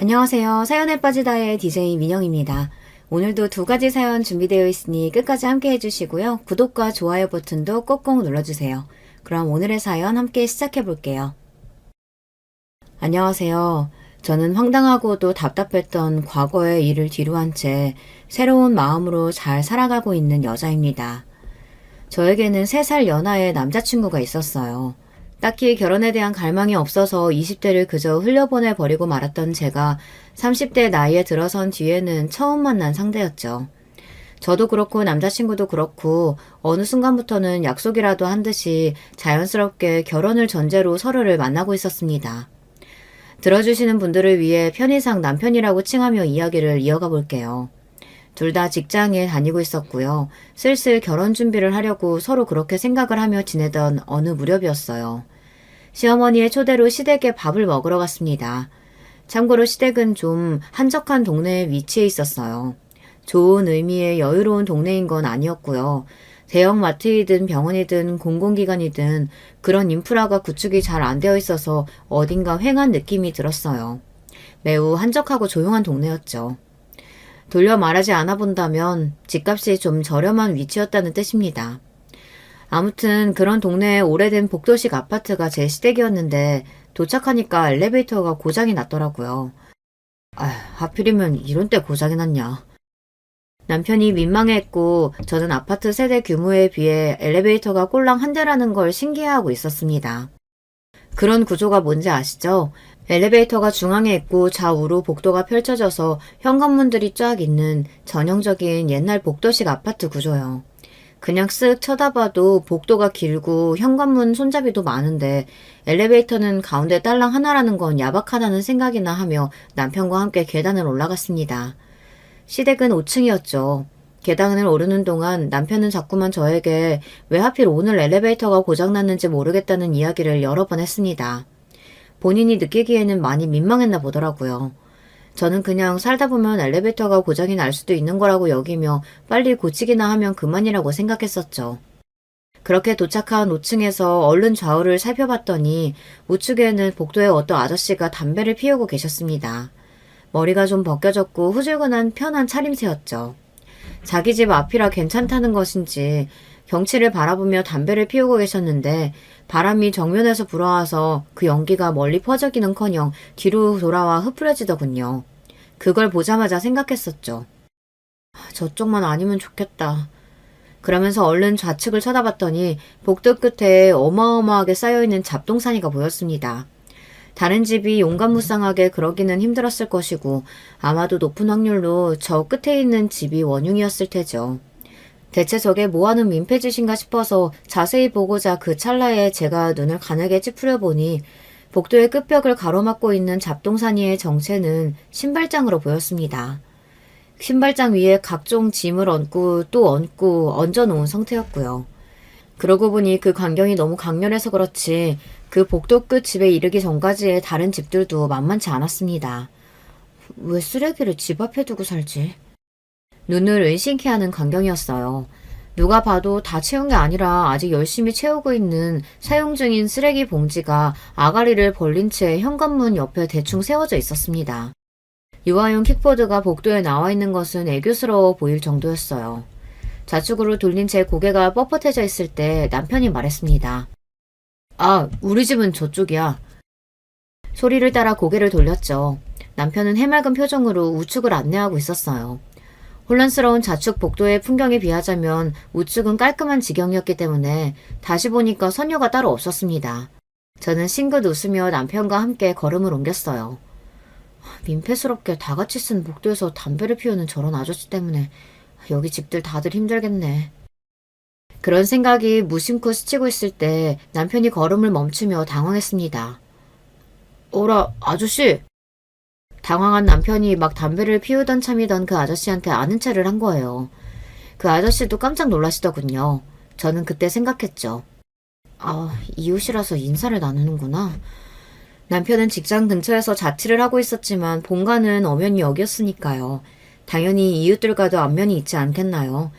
안녕하세요. 사연에 빠지다의 DJ 민영입니다. 오늘도 두 가지 사연 준비되어 있으니 끝까지 함께 해주시고요. 구독과 좋아요 버튼도 꼭꼭 눌러주세요. 그럼 오늘의 사연 함께 시작해 볼게요. 안녕하세요. 저는 황당하고도 답답했던 과거의 일을 뒤로한 채 새로운 마음으로 잘 살아가고 있는 여자입니다. 저에게는 3살 연하의 남자친구가 있었어요. 딱히 결혼에 대한 갈망이 없어서 20대를 그저 흘려보내 버리고 말았던 제가 30대 나이에 들어선 뒤에는 처음 만난 상대였죠. 저도 그렇고 남자친구도 그렇고 어느 순간부터는 약속이라도 한 듯이 자연스럽게 결혼을 전제로 서로를 만나고 있었습니다. 들어주시는 분들을 위해 편의상 남편이라고 칭하며 이야기를 이어가 볼게요. 둘 다 직장에 다니고 있었고요. 슬슬 결혼 준비를 하려고 서로 그렇게 생각을 하며 지내던 어느 무렵이었어요. 시어머니의 초대로 시댁에 밥을 먹으러 갔습니다. 참고로 시댁은 좀 한적한 동네에 위치해 있었어요. 좋은 의미의 여유로운 동네인 건 아니었고요. 대형 마트이든 병원이든 공공기관이든 그런 인프라가 구축이 잘 안 되어 있어서 어딘가 휑한 느낌이 들었어요. 매우 한적하고 조용한 동네였죠. 돌려 말하지 않아 본다면 집값이 좀 저렴한 위치였다는 뜻입니다. 아무튼 그런 동네에 오래된 복도식 아파트가 제 시댁이었는데 도착하니까 엘리베이터가 고장이 났더라고요. 하필이면 이런 때 고장이 났냐. 남편이 민망해했고 저는 아파트 세대 규모에 비해 엘리베이터가 꼴랑 한 대라는 걸 신기해하고 있었습니다. 그런 구조가 뭔지 아시죠? 엘리베이터가 중앙에 있고 좌우로 복도가 펼쳐져서 현관문들이 쫙 있는 전형적인 옛날 복도식 아파트 구조요. 그냥 쓱 쳐다봐도 복도가 길고 현관문 손잡이도 많은데 엘리베이터는 가운데 딸랑 하나라는 건 야박하다는 생각이나 하며 남편과 함께 계단을 올라갔습니다. 시댁은 5층이었죠. 계단을 오르는 동안 남편은 자꾸만 저에게 왜 하필 오늘 엘리베이터가 고장났는지 모르겠다는 이야기를 여러 번 했습니다. 본인이 느끼기에는 많이 민망했나 보더라고요. 저는 그냥 살다 보면 엘리베이터가 고장이 날 수도 있는 거라고 여기며 빨리 고치기나 하면 그만이라고 생각했었죠. 그렇게 도착한 5층에서 얼른 좌우를 살펴봤더니 우측에는 복도에 어떤 아저씨가 담배를 피우고 계셨습니다. 머리가 좀 벗겨졌고 후줄근한 편한 차림새였죠. 자기 집 앞이라 괜찮다는 것인지 경치를 바라보며 담배를 피우고 계셨는데 바람이 정면에서 불어와서 그 연기가 멀리 퍼지기는커녕 뒤로 돌아와 흩뿌려지더군요. 그걸 보자마자 생각했었죠. 저쪽만 아니면 좋겠다. 그러면서 얼른 좌측을 쳐다봤더니 복도 끝에 어마어마하게 쌓여있는 잡동사니가 보였습니다. 다른 집이 용감무쌍하게 그러기는 힘들었을 것이고 아마도 높은 확률로 저 끝에 있는 집이 원흉이었을 테죠. 대체 저게 뭐하는 민폐짓인가 싶어서 자세히 보고자 그 찰나에 제가 눈을 가늘게 찌푸려 보니 복도의 끝벽을 가로막고 있는 잡동사니의 정체는 신발장으로 보였습니다. 신발장 위에 각종 짐을 얹고 또 얹고 얹어놓은 상태였고요. 그러고 보니 그 광경이 너무 강렬해서 그렇지 그 복도 끝 집에 이르기 전까지의 다른 집들도 만만치 않았습니다. 왜 쓰레기를 집 앞에 두고 살지? 눈을 의심케 하는 광경이었어요. 누가 봐도 다 채운 게 아니라 아직 열심히 채우고 있는 사용 중인 쓰레기 봉지가 아가리를 벌린 채 현관문 옆에 대충 세워져 있었습니다. 유아용 킥보드가 복도에 나와 있는 것은 애교스러워 보일 정도였어요. 좌측으로 돌린 채 고개가 뻣뻣해져 있을 때 남편이 말했습니다. 우리 집은 저쪽이야. 소리를 따라 고개를 돌렸죠. 남편은 해맑은 표정으로 우측을 안내하고 있었어요. 혼란스러운 좌측 복도의 풍경에 비하자면 우측은 깔끔한 지경이었기 때문에 다시 보니까 선녀가 따로 없었습니다. 저는 싱긋 웃으며 남편과 함께 걸음을 옮겼어요. 민폐스럽게 다 같이 쓴 복도에서 담배를 피우는 저런 아저씨 때문에 여기 집들 다들 힘들겠네. 그런 생각이 무심코 스치고 있을 때 남편이 걸음을 멈추며 당황했습니다. 어라, 아저씨! 당황한 남편이 막 담배를 피우던 참이던 그 아저씨한테 아는 체를 한 거예요. 그 아저씨도 깜짝 놀라시더군요. 저는 그때 생각했죠. 이웃이라서 인사를 나누는구나. 남편은 직장 근처에서 자취를 하고 있었지만 본가는 엄연히 여기였으니까요. 당연히 이웃들과도 안면이 있지 않겠나요?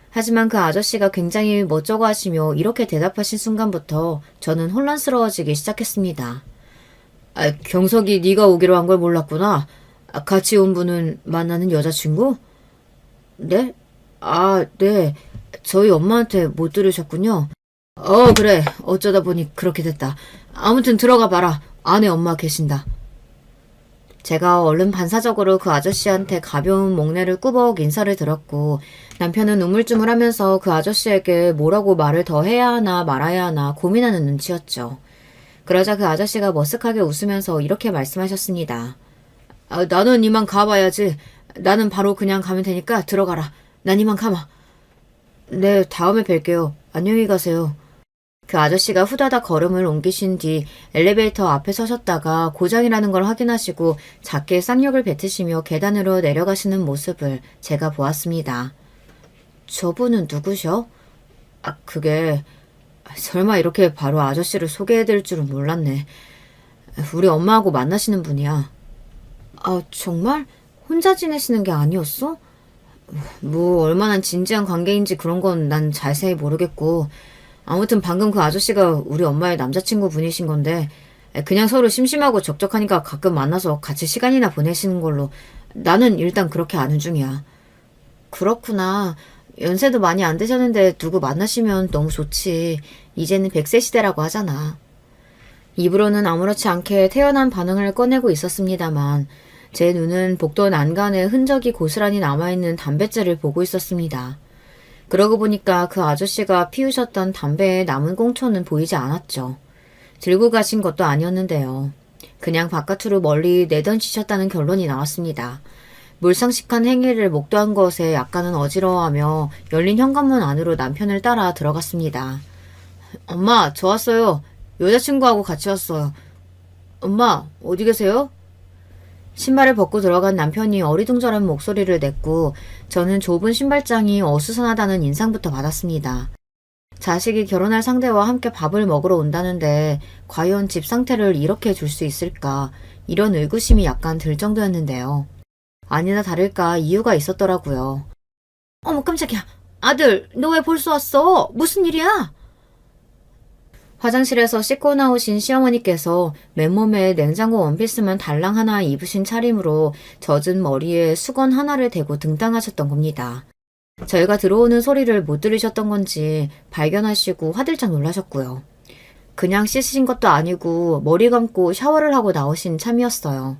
하지만 그 아저씨가 굉장히 멋쩍어 하시며 이렇게 대답하신 순간부터 저는 혼란스러워지기 시작했습니다. 경석이 네가 오기로 한 걸 몰랐구나. 같이 온 분은 만나는 여자친구? 네? 네. 저희 엄마한테 못 들으셨군요. 그래. 어쩌다 보니 그렇게 됐다. 아무튼 들어가 봐라. 안에 엄마 계신다. 제가 얼른 반사적으로 그 아저씨한테 가벼운 목례를 꾸벅 인사를 드렸고 남편은 우물쭈물하면서 그 아저씨에게 뭐라고 말을 더 해야 하나 말아야 하나 고민하는 눈치였죠. 그러자 그 아저씨가 머쓱하게 웃으면서 이렇게 말씀하셨습니다. 나는 이만 가봐야지. 나는 바로 그냥 가면 되니까 들어가라. 난 이만 가마. 네, 다음에 뵐게요. 안녕히 가세요. 그 아저씨가 후다닥 걸음을 옮기신 뒤 엘리베이터 앞에 서셨다가 고장이라는 걸 확인하시고 작게 쌍욕을 뱉으시며 계단으로 내려가시는 모습을 제가 보았습니다. 저분은 누구셔? 그게 설마 이렇게 바로 아저씨를 소개해드릴 줄은 몰랐네. 우리 엄마하고 만나시는 분이야. 정말? 혼자 지내시는 게 아니었어? 뭐 얼마나 진지한 관계인지 그런 건 난 자세히 모르겠고 아무튼 방금 그 아저씨가 우리 엄마의 남자친구 분이신 건데 그냥 서로 심심하고 적적하니까 가끔 만나서 같이 시간이나 보내시는 걸로 나는 일단 그렇게 아는 중이야. 그렇구나. 연세도 많이 안 되셨는데 누구 만나시면 너무 좋지. 이제는 100세 시대라고 하잖아. 입으로는 아무렇지 않게 태연한 반응을 꺼내고 있었습니다만 제 눈은 복도 난간에 흔적이 고스란히 남아있는 담뱃재를 보고 있었습니다. 그러고 보니까 그 아저씨가 피우셨던 담배에 남은 꽁초는 보이지 않았죠. 들고 가신 것도 아니었는데요. 그냥 바깥으로 멀리 내던지셨다는 결론이 나왔습니다. 물상식한 행위를 목도한 것에 약간은 어지러워하며 열린 현관문 안으로 남편을 따라 들어갔습니다. 엄마, 저 왔어요. 여자친구하고 같이 왔어요. 엄마, 어디 계세요? 신발을 벗고 들어간 남편이 어리둥절한 목소리를 냈고 저는 좁은 신발장이 어수선하다는 인상부터 받았습니다. 자식이 결혼할 상대와 함께 밥을 먹으러 온다는데 과연 집 상태를 이렇게 줄 수 있을까 이런 의구심이 약간 들 정도였는데요. 아니나 다를까 이유가 있었더라고요. 어머 깜짝이야. 아들 너 왜 벌써 왔어? 무슨 일이야? 화장실에서 씻고 나오신 시어머니께서 맨몸에 냉장고 원피스만 달랑 하나 입으신 차림으로 젖은 머리에 수건 하나를 대고 등당하셨던 겁니다. 저희가 들어오는 소리를 못 들으셨던 건지 발견하시고 화들짝 놀라셨고요. 그냥 씻으신 것도 아니고 머리 감고 샤워를 하고 나오신 참이었어요.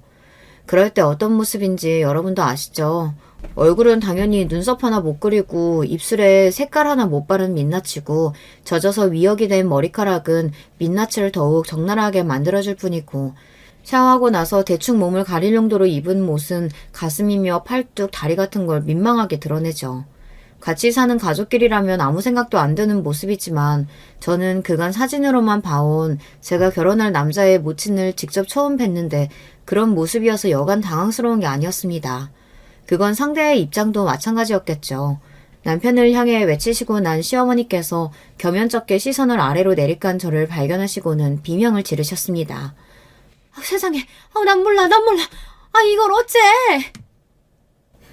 그럴 때 어떤 모습인지 여러분도 아시죠? 얼굴은 당연히 눈썹 하나 못 그리고 입술에 색깔 하나 못 바른 민낯이고 젖어서 위역이 된 머리카락은 민낯을 더욱 적나라하게 만들어줄 뿐이고 샤워하고 나서 대충 몸을 가릴 정도로 입은 옷은 가슴이며 팔뚝, 다리 같은 걸 민망하게 드러내죠. 같이 사는 가족끼리라면 아무 생각도 안 드는 모습이지만 저는 그간 사진으로만 봐온 제가 결혼할 남자의 모친을 직접 처음 뵀는데 그런 모습이어서 여간 당황스러운 게 아니었습니다. 그건 상대의 입장도 마찬가지였겠죠. 남편을 향해 외치시고 난 시어머니께서 겸연쩍게 시선을 아래로 내리깐 저를 발견하시고는 비명을 지르셨습니다. 세상에, 난 몰라. 이걸 어째?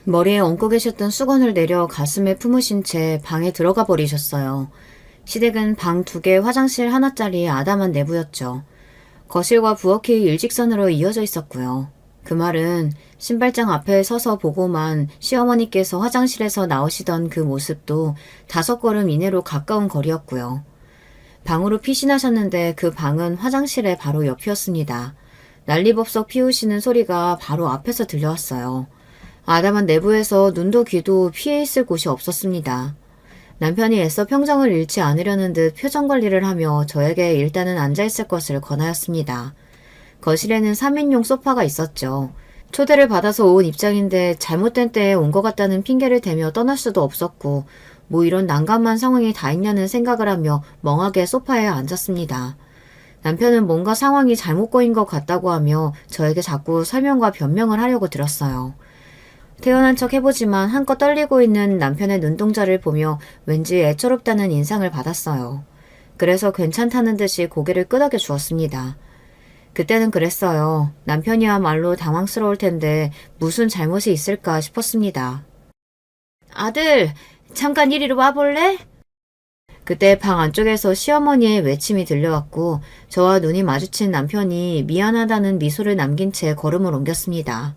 머리에 얹고 계셨던 수건을 내려 가슴에 품으신 채 방에 들어가 버리셨어요. 시댁은 방 2개, 화장실 하나짜리 아담한 내부였죠. 거실과 부엌이 일직선으로 이어져 있었고요. 그 말은 신발장 앞에 서서 보고만 시어머니께서 화장실에서 나오시던 그 모습도 5걸음 이내로 가까운 거리였고요. 방으로 피신하셨는데 그 방은 화장실의 바로 옆이었습니다. 난리법석 피우시는 소리가 바로 앞에서 들려왔어요. 아담한 내부에서 눈도 귀도 피해 있을 곳이 없었습니다. 남편이 애써 평정을 잃지 않으려는 듯 표정 관리를 하며 저에게 일단은 앉아있을 것을 권하였습니다. 거실에는 3인용 소파가 있었죠. 초대를 받아서 온 입장인데 잘못된 때에 온 것 같다는 핑계를 대며 떠날 수도 없었고 뭐 이런 난감한 상황이 다 있냐는 생각을 하며 멍하게 소파에 앉았습니다. 남편은 뭔가 상황이 잘못 꼬인 것 같다고 하며 저에게 자꾸 설명과 변명을 하려고 들었어요. 태연한 척 해보지만 한껏 떨리고 있는 남편의 눈동자를 보며 왠지 애처롭다는 인상을 받았어요. 그래서 괜찮다는 듯이 고개를 끄덕여 주었습니다. 그때는 그랬어요. 남편이야말로 당황스러울 텐데 무슨 잘못이 있을까 싶었습니다. 아들, 잠깐 이리로 와볼래? 그때 방 안쪽에서 시어머니의 외침이 들려왔고 저와 눈이 마주친 남편이 미안하다는 미소를 남긴 채 걸음을 옮겼습니다.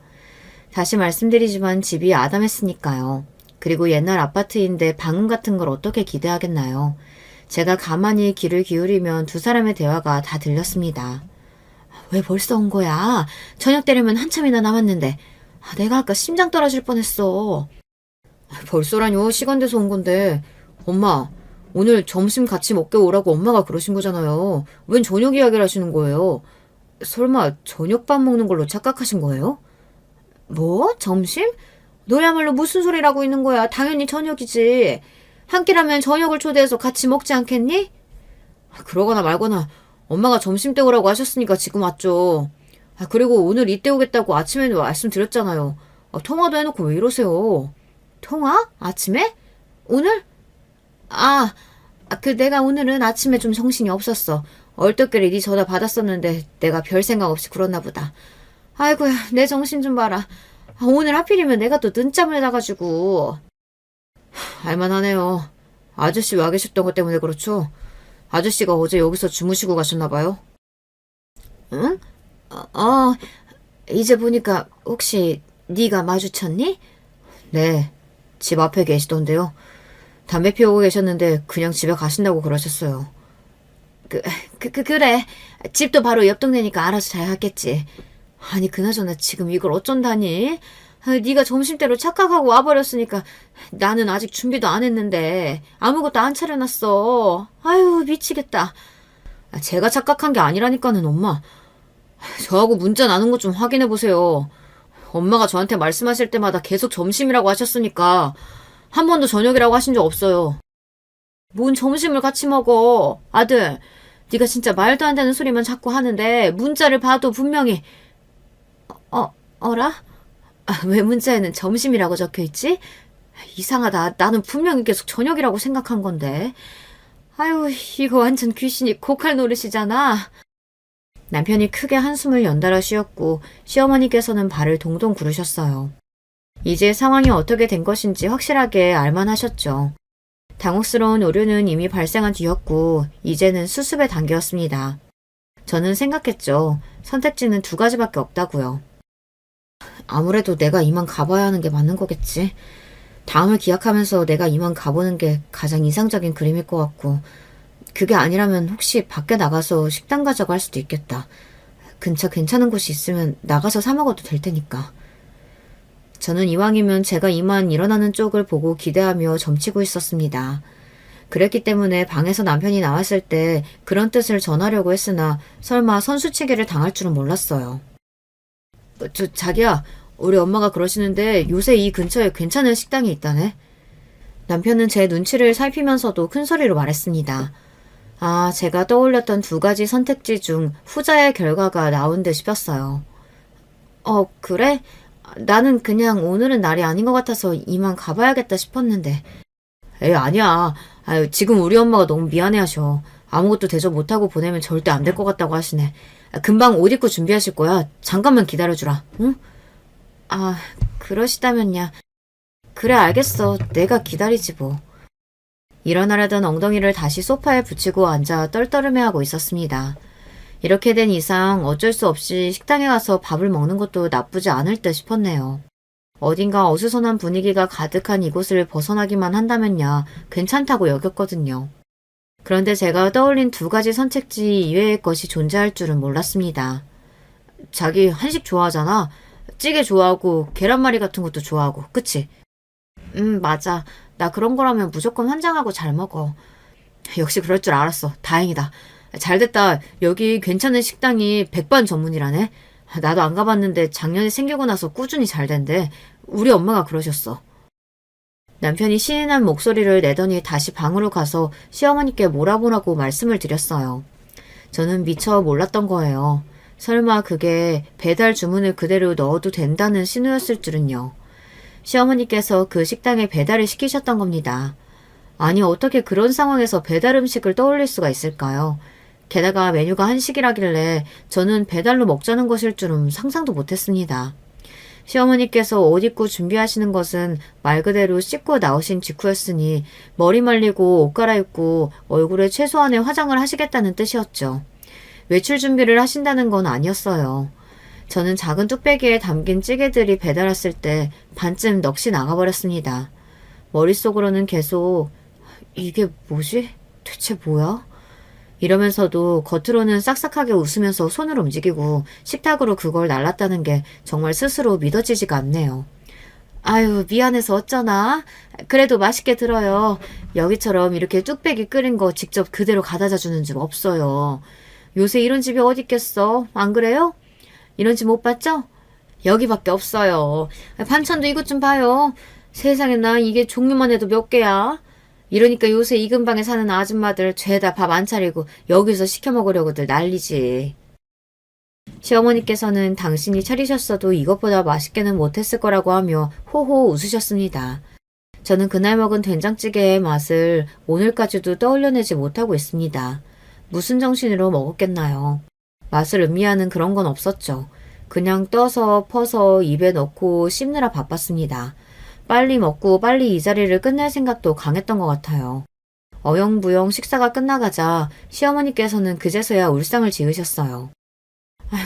다시 말씀드리지만 집이 아담했으니까요. 그리고 옛날 아파트인데 방음 같은 걸 어떻게 기대하겠나요? 제가 가만히 귀를 기울이면 두 사람의 대화가 다 들렸습니다. 왜 벌써 온 거야? 저녁 때려면 한참이나 남았는데. 내가 아까 심장 떨어질 뻔했어. 벌써라뇨? 시간 돼서 온 건데. 엄마, 오늘 점심 같이 먹게 오라고 엄마가 그러신 거잖아요. 웬 저녁 이야기를 하시는 거예요? 설마 저녁밥 먹는 걸로 착각하신 거예요? 뭐? 점심? 너야말로 무슨 소리라고 있는 거야? 당연히 저녁이지. 한 끼라면 저녁을 초대해서 같이 먹지 않겠니? 그러거나 말거나 엄마가 점심 때 오라고 하셨으니까 지금 왔죠. 그리고 오늘 이때 오겠다고 아침에도 말씀드렸잖아요. 통화도 해놓고 왜 이러세요? 통화? 아침에? 오늘? 내가 오늘은 아침에 좀 정신이 없었어. 얼떨결에 네 전화 받았었는데 내가 별 생각 없이 그랬나 보다. 아이고야, 내 정신 좀 봐라. 오늘 하필이면 내가 또 늦잠을 자가지고. 알만하네요. 아저씨 와 계셨던 것 때문에 그렇죠? 아저씨가 어제 여기서 주무시고 가셨나봐요. 응? 이제 보니까 혹시 네가 마주쳤니? 네, 집 앞에 계시던데요. 담배 피우고 계셨는데 그냥 집에 가신다고 그러셨어요. 그래. 집도 바로 옆 동네니까 알아서 잘 갔겠지. 아니, 그나저나 지금 이걸 어쩐다니? 네가 점심때로 착각하고 와버렸으니까 나는 아직 준비도 안 했는데 아무것도 안 차려놨어. 아유, 미치겠다. 제가 착각한 게 아니라니까는 엄마. 저하고 문자 나눈 것 좀 확인해 보세요. 엄마가 저한테 말씀하실 때마다 계속 점심이라고 하셨으니까 한 번도 저녁이라고 하신 적 없어요. 뭔 점심을 같이 먹어. 아들, 네가 진짜 말도 안 되는 소리만 자꾸 하는데 문자를 봐도 분명히 어라? 왜 문자에는 점심이라고 적혀있지? 이상하다. 나는 분명히 계속 저녁이라고 생각한 건데. 아유, 이거 완전 귀신이 고칼 노릇이잖아. 남편이 크게 한숨을 연달아 쉬었고 시어머니께서는 발을 동동 구르셨어요. 이제 상황이 어떻게 된 것인지 확실하게 알만하셨죠. 당혹스러운 오류는 이미 발생한 뒤였고 이제는 수습의 단계였습니다. 저는 생각했죠. 선택지는 두 가지밖에 없다고요. 아무래도 내가 이만 가봐야 하는 게 맞는 거겠지. 다음을 기약하면서 내가 이만 가보는 게 가장 이상적인 그림일 것 같고 그게 아니라면 혹시 밖에 나가서 식당 가자고 할 수도 있겠다. 근처 괜찮은 곳이 있으면 나가서 사 먹어도 될 테니까. 저는 이왕이면 제가 이만 일어나는 쪽을 보고 기대하며 점치고 있었습니다. 그랬기 때문에 방에서 남편이 나왔을 때 그런 뜻을 전하려고 했으나 설마 선수치기를 당할 줄은 몰랐어요. 자기야, 우리 엄마가 그러시는데 요새 이 근처에 괜찮은 식당이 있다네. 남편은 제 눈치를 살피면서도 큰 소리로 말했습니다. 제가 떠올렸던 두 가지 선택지 중 후자의 결과가 나온 듯 싶었어요. 그래? 나는 그냥 오늘은 날이 아닌 것 같아서 이만 가봐야겠다 싶었는데. 아니야. 지금 우리 엄마가 너무 미안해하셔. 아무것도 대접 못하고 보내면 절대 안 될 것 같다고 하시네. 금방 옷 입고 준비하실 거야. 잠깐만 기다려주라. 응? 그러시다면야. 그래, 알겠어. 내가 기다리지 뭐. 일어나려던 엉덩이를 다시 소파에 붙이고 앉아 떨떠름해하고 있었습니다. 이렇게 된 이상 어쩔 수 없이 식당에 가서 밥을 먹는 것도 나쁘지 않을 듯 싶었네요. 어딘가 어수선한 분위기가 가득한 이곳을 벗어나기만 한다면야 괜찮다고 여겼거든요. 그런데 제가 떠올린 두 가지 선택지 이외의 것이 존재할 줄은 몰랐습니다. 자기 한식 좋아하잖아. 찌개 좋아하고 계란말이 같은 것도 좋아하고, 그치? 맞아. 나 그런 거라면 무조건 환장하고 잘 먹어. 역시 그럴 줄 알았어. 다행이다. 잘됐다. 여기 괜찮은 식당이 백반 전문이라네. 나도 안 가봤는데 작년에 생기고 나서 꾸준히 잘 된대. 우리 엄마가 그러셨어. 남편이 신이 난 목소리를 내더니 다시 방으로 가서 시어머니께 몰아보라고 말씀을 드렸어요. 저는 미처 몰랐던 거예요. 설마 그게 배달 주문을 그대로 넣어도 된다는 신호였을 줄은요. 시어머니께서 그 식당에 배달을 시키셨던 겁니다. 아니, 어떻게 그런 상황에서 배달 음식을 떠올릴 수가 있을까요? 게다가 메뉴가 한식이라길래 저는 배달로 먹자는 것일 줄은 상상도 못했습니다. 시어머니께서 옷 입고 준비하시는 것은 말 그대로 씻고 나오신 직후였으니 머리 말리고 옷 갈아입고 얼굴에 최소한의 화장을 하시겠다는 뜻이었죠. 외출 준비를 하신다는 건 아니었어요. 저는 작은 뚝배기에 담긴 찌개들이 배달 왔을 때 반쯤 넋이 나가버렸습니다. 머릿속으로는 계속 이게 뭐지? 대체 뭐야? 이러면서도 겉으로는 싹싹하게 웃으면서 손을 움직이고 식탁으로 그걸 날랐다는 게 정말 스스로 믿어지지가 않네요. 아유, 미안해서 어쩌나? 그래도 맛있게 들어요. 여기처럼 이렇게 뚝배기 끓인 거 직접 그대로 가져다 주는 집 없어요. 요새 이런 집이 어디 있겠어? 안 그래요? 이런 집 못 봤죠? 여기밖에 없어요. 반찬도 이것 좀 봐요. 세상에나 이게 종류만 해도 몇 개야? 이러니까 요새 이 근방에 사는 아줌마들 죄다 밥 안 차리고 여기서 시켜 먹으려고들 난리지. 시어머니께서는 당신이 차리셨어도 이것보다 맛있게는 못했을 거라고 하며 호호 웃으셨습니다. 저는 그날 먹은 된장찌개의 맛을 오늘까지도 떠올려내지 못하고 있습니다. 무슨 정신으로 먹었겠나요? 맛을 음미하는 그런 건 없었죠. 그냥 떠서 퍼서 입에 넣고 씹느라 바빴습니다. 빨리 먹고 빨리 이 자리를 끝낼 생각도 강했던 것 같아요. 어영부영 식사가 끝나가자 시어머니께서는 그제서야 울상을 지으셨어요.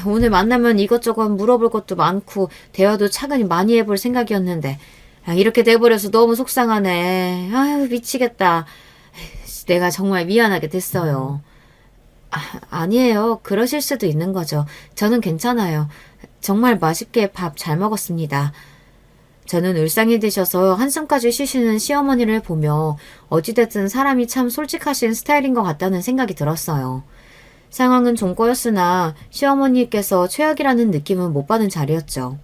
오늘 만나면 이것저것 물어볼 것도 많고 대화도 차근히 많이 해볼 생각이었는데 이렇게 돼버려서 너무 속상하네. 아유 미치겠다. 내가 정말 미안하게 됐어요. 아니에요. 그러실 수도 있는 거죠. 저는 괜찮아요. 정말 맛있게 밥 잘 먹었습니다. 저는 울상이 되셔서 한숨까지 쉬시는 시어머니를 보며 어찌됐든 사람이 참 솔직하신 스타일인 것 같다는 생각이 들었어요. 상황은 좀 꼬였으나 시어머니께서 최악이라는 느낌은 못 받은 자리였죠.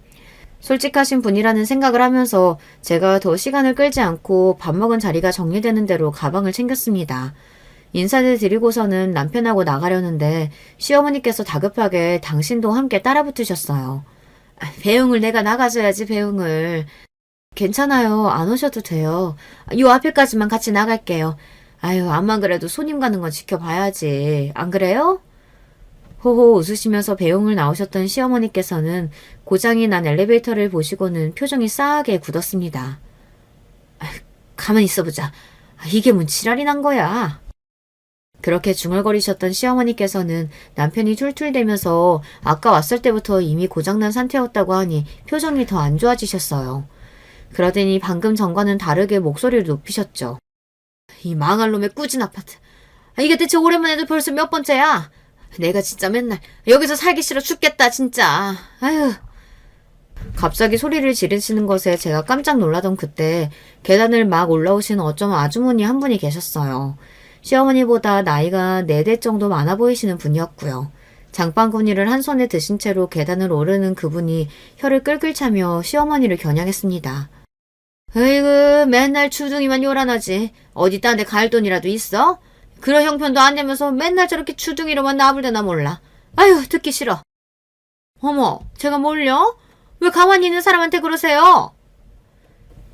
솔직하신 분이라는 생각을 하면서 제가 더 시간을 끌지 않고 밥 먹은 자리가 정리되는 대로 가방을 챙겼습니다. 인사를 드리고서는 남편하고 나가려는데 시어머니께서 다급하게 당신도 함께 따라붙으셨어요. 배웅을 내가 나가줘야지 배웅을. 괜찮아요. 안 오셔도 돼요. 요 앞에까지만 같이 나갈게요. 아유 암만 그래도 손님 가는 건 지켜봐야지. 안 그래요? 호호 웃으시면서 배웅을 나오셨던 시어머니께서는 고장이 난 엘리베이터를 보시고는 표정이 싸하게 굳었습니다. 가만히 있어보자. 이게 뭔 지랄이 난 거야. 그렇게 중얼거리셨던 시어머니께서는 남편이 툴툴대면서 아까 왔을 때부터 이미 고장난 상태였다고 하니 표정이 더 안 좋아지셨어요. 그러더니 방금 전과는 다르게 목소리를 높이셨죠. 이 망할 놈의 꾸진 아파트. 이게 대체 오랜만에도 벌써 몇 번째야? 내가 진짜 맨날 여기서 살기 싫어 죽겠다 진짜. 아휴. 갑자기 소리를 지르시는 것에 제가 깜짝 놀라던 그때 계단을 막 올라오신 어쩜 아주머니 한 분이 계셨어요. 시어머니보다 나이가 4대 정도 많아 보이시는 분이었고요. 장바구니를 한 손에 드신 채로 계단을 오르는 그분이 혀를 끌끌 차며 시어머니를 겨냥했습니다. 으이구 맨날 주둥이만 요란하지. 어디 딴 데 갈 돈이라도 있어? 그런 형편도 안 되면서 맨날 저렇게 주둥이로만 나불대나 몰라. 아유 듣기 싫어. 어머 제가 뭘요? 왜 가만히 있는 사람한테 그러세요?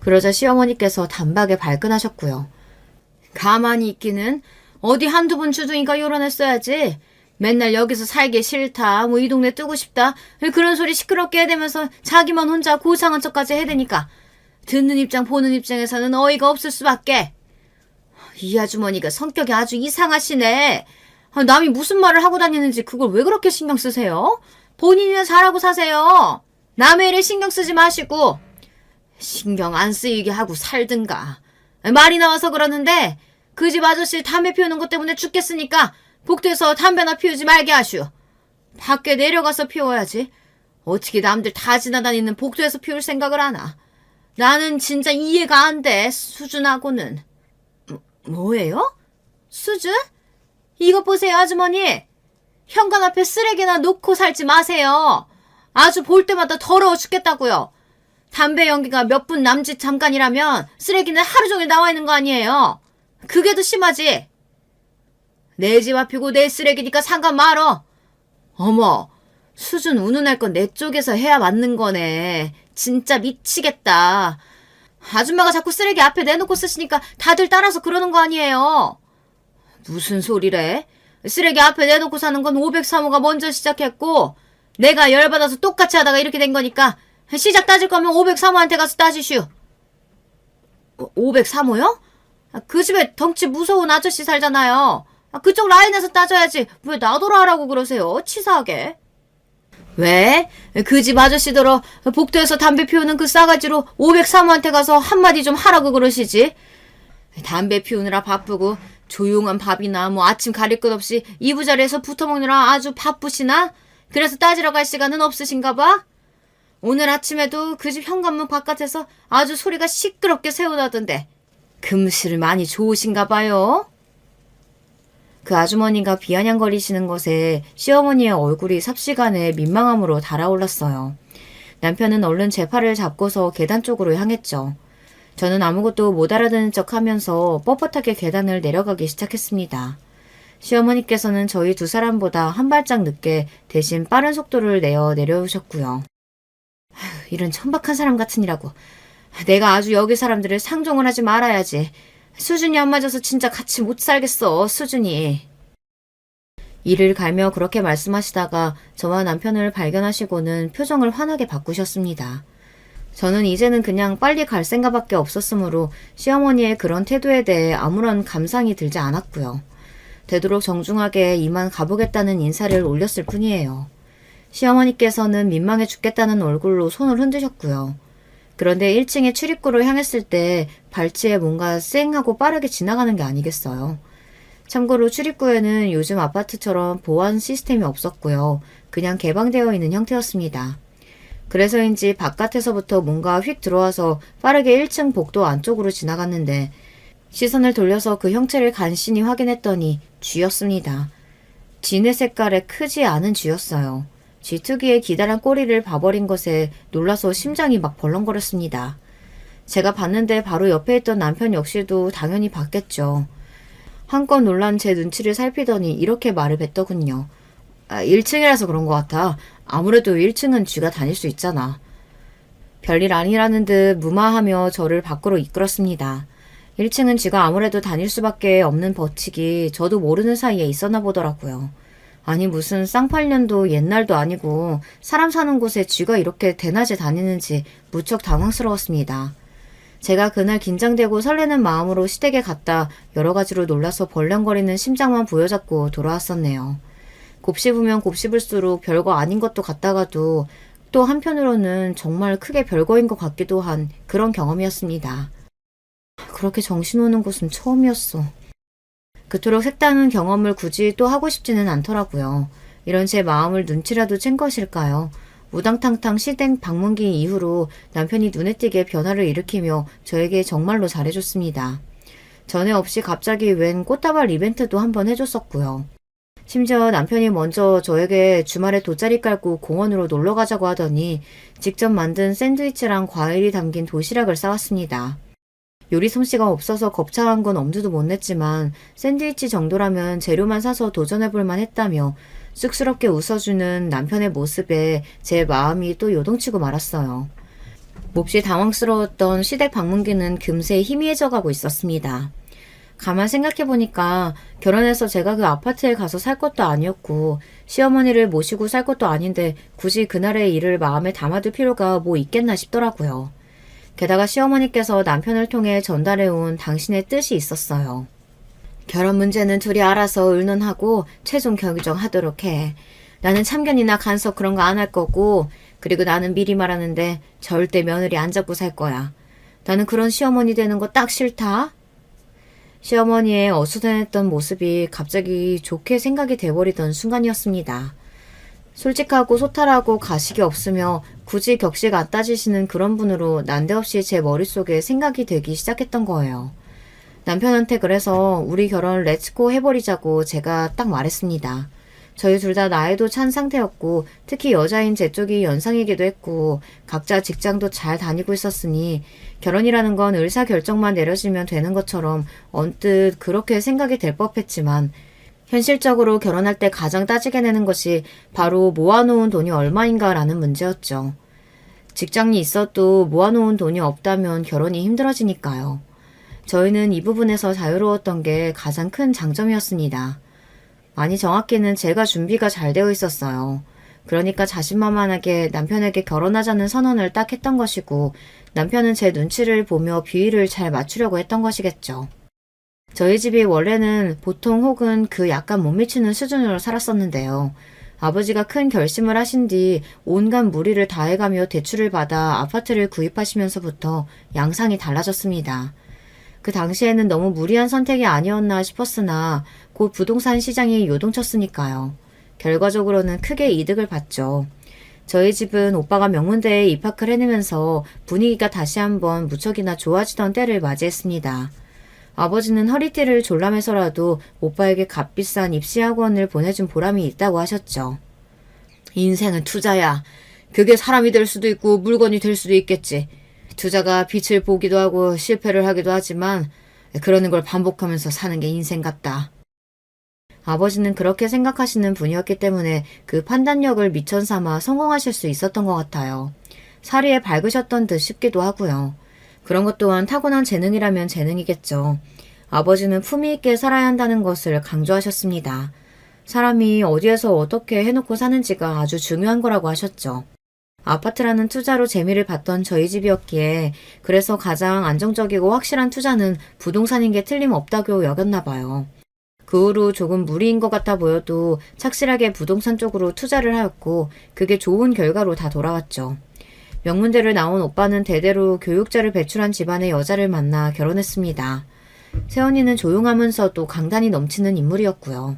그러자 시어머니께서 단박에 발끈하셨고요. 가만히 있기는 어디 한두 번 주둥이가 요란했어야지. 맨날 여기서 살기 싫다, 뭐 이 동네 뜨고 싶다, 그런 소리 시끄럽게 해대면서 자기만 혼자 고상한 척까지 해대니까 듣는 입장 보는 입장에서는 어이가 없을 수밖에. 이 아주머니가 성격이 아주 이상하시네. 남이 무슨 말을 하고 다니는지 그걸 왜 그렇게 신경 쓰세요? 본인이나 잘하고 사세요. 남의 일에 신경 쓰지 마시고. 신경 안 쓰이게 하고 살든가. 말이 나와서 그러는데 그 집 아저씨 담배 피우는 것 때문에 죽겠으니까 복도에서 담배나 피우지 말게 하슈. 밖에 내려가서 피워야지. 어떻게 남들 다 지나다니는 복도에서 피울 생각을 하나. 나는 진짜 이해가 안 돼. 수준하고는. 뭐예요? 수준? 이것 보세요 아주머니. 현관 앞에 쓰레기나 놓고 살지 마세요. 아주 볼 때마다 더러워 죽겠다고요. 담배 연기가 몇 분 남짓 잠깐이라면 쓰레기는 하루 종일 나와 있는 거 아니에요. 그게 더 심하지. 내 집 앞이고 내 쓰레기니까 상관 말어. 어머, 수준 운운할 건 내 쪽에서 해야 맞는 거네. 진짜 미치겠다. 아줌마가 자꾸 쓰레기 앞에 내놓고 쓰시니까 다들 따라서 그러는 거 아니에요. 무슨 소리래? 쓰레기 앞에 내놓고 사는 건 503호가 먼저 시작했고 내가 열받아서 똑같이 하다가 이렇게 된 거니까 시작 따질 거면 503호한테 가서 따지슈. 503호요? 그 집에 덩치 무서운 아저씨 살잖아요. 그쪽 라인에서 따져야지 왜 나더러 하라고 그러세요? 치사하게. 왜? 그 집 아저씨더러 복도에서 담배 피우는 그 싸가지로 503호한테 가서 한마디 좀 하라고 그러시지. 담배 피우느라 바쁘고 조용한 밥이나 뭐 아침 가릴 것 없이 이부자리에서 붙어먹느라 아주 바쁘시나? 그래서 따지러 갈 시간은 없으신가 봐? 오늘 아침에도 그 집 현관문 바깥에서 아주 소리가 시끄럽게 새어나던데 금실 많이 좋으신가 봐요? 그 아주머니가 비아냥거리시는 것에 시어머니의 얼굴이 삽시간에 민망함으로 달아올랐어요. 남편은 얼른 제 팔을 잡고서 계단 쪽으로 향했죠. 저는 아무것도 못 알아듣는 척 하면서 뻣뻣하게 계단을 내려가기 시작했습니다. 시어머니께서는 저희 두 사람보다 한 발짝 늦게 대신 빠른 속도를 내어 내려오셨고요. 이런 천박한 사람 같으니라고. 내가 아주 여기 사람들을 상종을 하지 말아야지. 수준이 안 맞아서 진짜 같이 못 살겠어, 수준이. 이를 갈며 그렇게 말씀하시다가 저와 남편을 발견하시고는 표정을 환하게 바꾸셨습니다. 저는 이제는 그냥 빨리 갈 생각밖에 없었으므로 시어머니의 그런 태도에 대해 아무런 감상이 들지 않았고요. 되도록 정중하게 이만 가보겠다는 인사를 올렸을 뿐이에요. 시어머니께서는 민망해 죽겠다는 얼굴로 손을 흔드셨고요. 그런데 1층의 출입구를 향했을 때 발치에 뭔가 쌩하고 빠르게 지나가는 게 아니겠어요. 참고로 출입구에는 요즘 아파트처럼 보안 시스템이 없었고요. 그냥 개방되어 있는 형태였습니다. 그래서인지 바깥에서부터 뭔가 휙 들어와서 빠르게 1층 복도 안쪽으로 지나갔는데 시선을 돌려서 그 형체를 간신히 확인했더니 쥐였습니다. 진의 색깔에 크지 않은 쥐였어요. 쥐특유의 기다란 꼬리를 봐버린 것에 놀라서 심장이 막 벌렁거렸습니다. 제가 봤는데 바로 옆에 있던 남편 역시도 당연히 봤겠죠. 한껏 놀란 제 눈치를 살피더니 이렇게 말을 뱉더군요. 1층이라서 그런 것 같아. 아무래도 1층은 쥐가 다닐 수 있잖아. 별일 아니라는 듯 무마하며 저를 밖으로 이끌었습니다. 1층은 쥐가 아무래도 다닐 수밖에 없는 법칙이 저도 모르는 사이에 있었나 보더라고요. 아니 무슨 쌍팔년도 옛날도 아니고 사람 사는 곳에 쥐가 이렇게 대낮에 다니는지 무척 당황스러웠습니다. 제가 그날 긴장되고 설레는 마음으로 시댁에 갔다 여러 가지로 놀라서 벌렁거리는 심장만 부여잡고 돌아왔었네요. 곱씹으면 곱씹을수록 별거 아닌 것도 같다가도 또 한편으로는 정말 크게 별거인 것 같기도 한 그런 경험이었습니다. 그렇게 정신 오는 곳은 처음이었어. 그토록 색다른 경험을 굳이 또 하고 싶지는 않더라고요. 이런 제 마음을 눈치라도 챈 것일까요? 우당탕탕 시댁 방문기 이후로 남편이 눈에 띄게 변화를 일으키며 저에게 정말로 잘해줬습니다. 전에 없이 갑자기 웬 꽃다발 이벤트도 한번 해줬었고요. 심지어 남편이 먼저 저에게 주말에 돗자리 깔고 공원으로 놀러 가자고 하더니 직접 만든 샌드위치랑 과일이 담긴 도시락을 싸왔습니다. 요리 솜씨가 없어서 겁창한 건 엄두도 못 냈지만 샌드위치 정도라면 재료만 사서 도전해볼만 했다며 쑥스럽게 웃어주는 남편의 모습에 제 마음이 또 요동치고 말았어요. 몹시 당황스러웠던 시댁 방문기는 금세 희미해져가고 있었습니다. 가만 생각해보니까 결혼해서 제가 그 아파트에 가서 살 것도 아니었고 시어머니를 모시고 살 것도 아닌데 굳이 그날의 일을 마음에 담아둘 필요가 뭐 있겠나 싶더라고요. 게다가 시어머니께서 남편을 통해 전달해온 당신의 뜻이 있었어요. 결혼 문제는 둘이 알아서 의논하고 최종 결정하도록 해. 나는 참견이나 간섭 그런 거 안 할 거고 그리고 나는 미리 말하는데 절대 며느리 안 잡고 살 거야. 나는 그런 시어머니 되는 거 딱 싫다. 시어머니의 어수선했던 모습이 갑자기 좋게 생각이 돼버리던 순간이었습니다. 솔직하고 소탈하고 가식이 없으며 굳이 격식 안 따지시는 그런 분으로 난데없이 제 머릿속에 생각이 되기 시작했던 거예요. 남편한테 그래서 우리 결혼 렛츠고 해버리자고 제가 딱 말했습니다. 저희 둘 다 나이도 찬 상태였고 특히 여자인 제 쪽이 연상이기도 했고 각자 직장도 잘 다니고 있었으니 결혼이라는 건 의사결정만 내려지면 되는 것처럼 언뜻 그렇게 생각이 될 법했지만 현실적으로 결혼할 때 가장 따지게 되는 것이 바로 모아놓은 돈이 얼마인가라는 문제였죠. 직장이 있어도 모아놓은 돈이 없다면 결혼이 힘들어지니까요. 저희는 이 부분에서 자유로웠던 게 가장 큰 장점이었습니다. 아니 정확히는 제가 준비가 잘 되어 있었어요. 그러니까 자신만만하게 남편에게 결혼하자는 선언을 딱 했던 것이고 남편은 제 눈치를 보며 비위를 잘 맞추려고 했던 것이겠죠. 저희 집이 원래는 보통 혹은 그 약간 못 미치는 수준으로 살았었는데요. 아버지가 큰 결심을 하신 뒤 온갖 무리를 다해가며 대출을 받아 아파트를 구입하시면서부터 양상이 달라졌습니다. 그 당시에는 너무 무리한 선택이 아니었나 싶었으나 곧 부동산 시장이 요동쳤으니까요. 결과적으로는 크게 이득을 봤죠. 저희 집은 오빠가 명문대에 입학을 해내면서 분위기가 다시 한번 무척이나 좋아지던 때를 맞이했습니다. 아버지는 허리띠를 졸라매서라도 오빠에게 값비싼 입시학원을 보내준 보람이 있다고 하셨죠. 인생은 투자야. 그게 사람이 될 수도 있고 물건이 될 수도 있겠지. 투자가 빛을 보기도 하고 실패를 하기도 하지만 그러는 걸 반복하면서 사는 게 인생 같다. 아버지는 그렇게 생각하시는 분이었기 때문에 그 판단력을 미천 삼아 성공하실 수 있었던 것 같아요. 사리에 밝으셨던 듯 싶기도 하고요. 그런 것 또한 타고난 재능이라면 재능이겠죠. 아버지는 품위 있게 살아야 한다는 것을 강조하셨습니다. 사람이 어디에서 어떻게 해놓고 사는지가 아주 중요한 거라고 하셨죠. 아파트라는 투자로 재미를 봤던 저희 집이었기에 그래서 가장 안정적이고 확실한 투자는 부동산인 게 틀림없다고 여겼나 봐요. 그 후로 조금 무리인 것 같아 보여도 착실하게 부동산 쪽으로 투자를 하였고 그게 좋은 결과로 다 돌아왔죠. 명문대를 나온 오빠는 대대로 교육자를 배출한 집안의 여자를 만나 결혼했습니다. 새언니는 조용하면서도 강단이 넘치는 인물이었고요.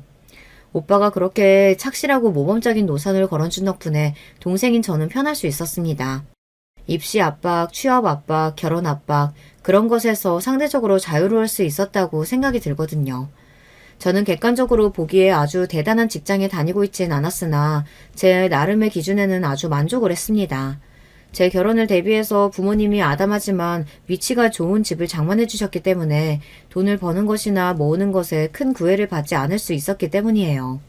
오빠가 그렇게 착실하고 모범적인 노선을 걸어준 덕분에 동생인 저는 편할 수 있었습니다. 입시 압박, 취업 압박, 결혼 압박 그런 것에서 상대적으로 자유로울 수 있었다고 생각이 들거든요. 저는 객관적으로 보기에 아주 대단한 직장에 다니고 있진 않았으나 제 나름의 기준에는 아주 만족을 했습니다. 제 결혼을 대비해서 부모님이 아담하지만 위치가 좋은 집을 장만해 주셨기 때문에 돈을 버는 것이나 모으는 것에 큰 구애를 받지 않을 수 있었기 때문이에요.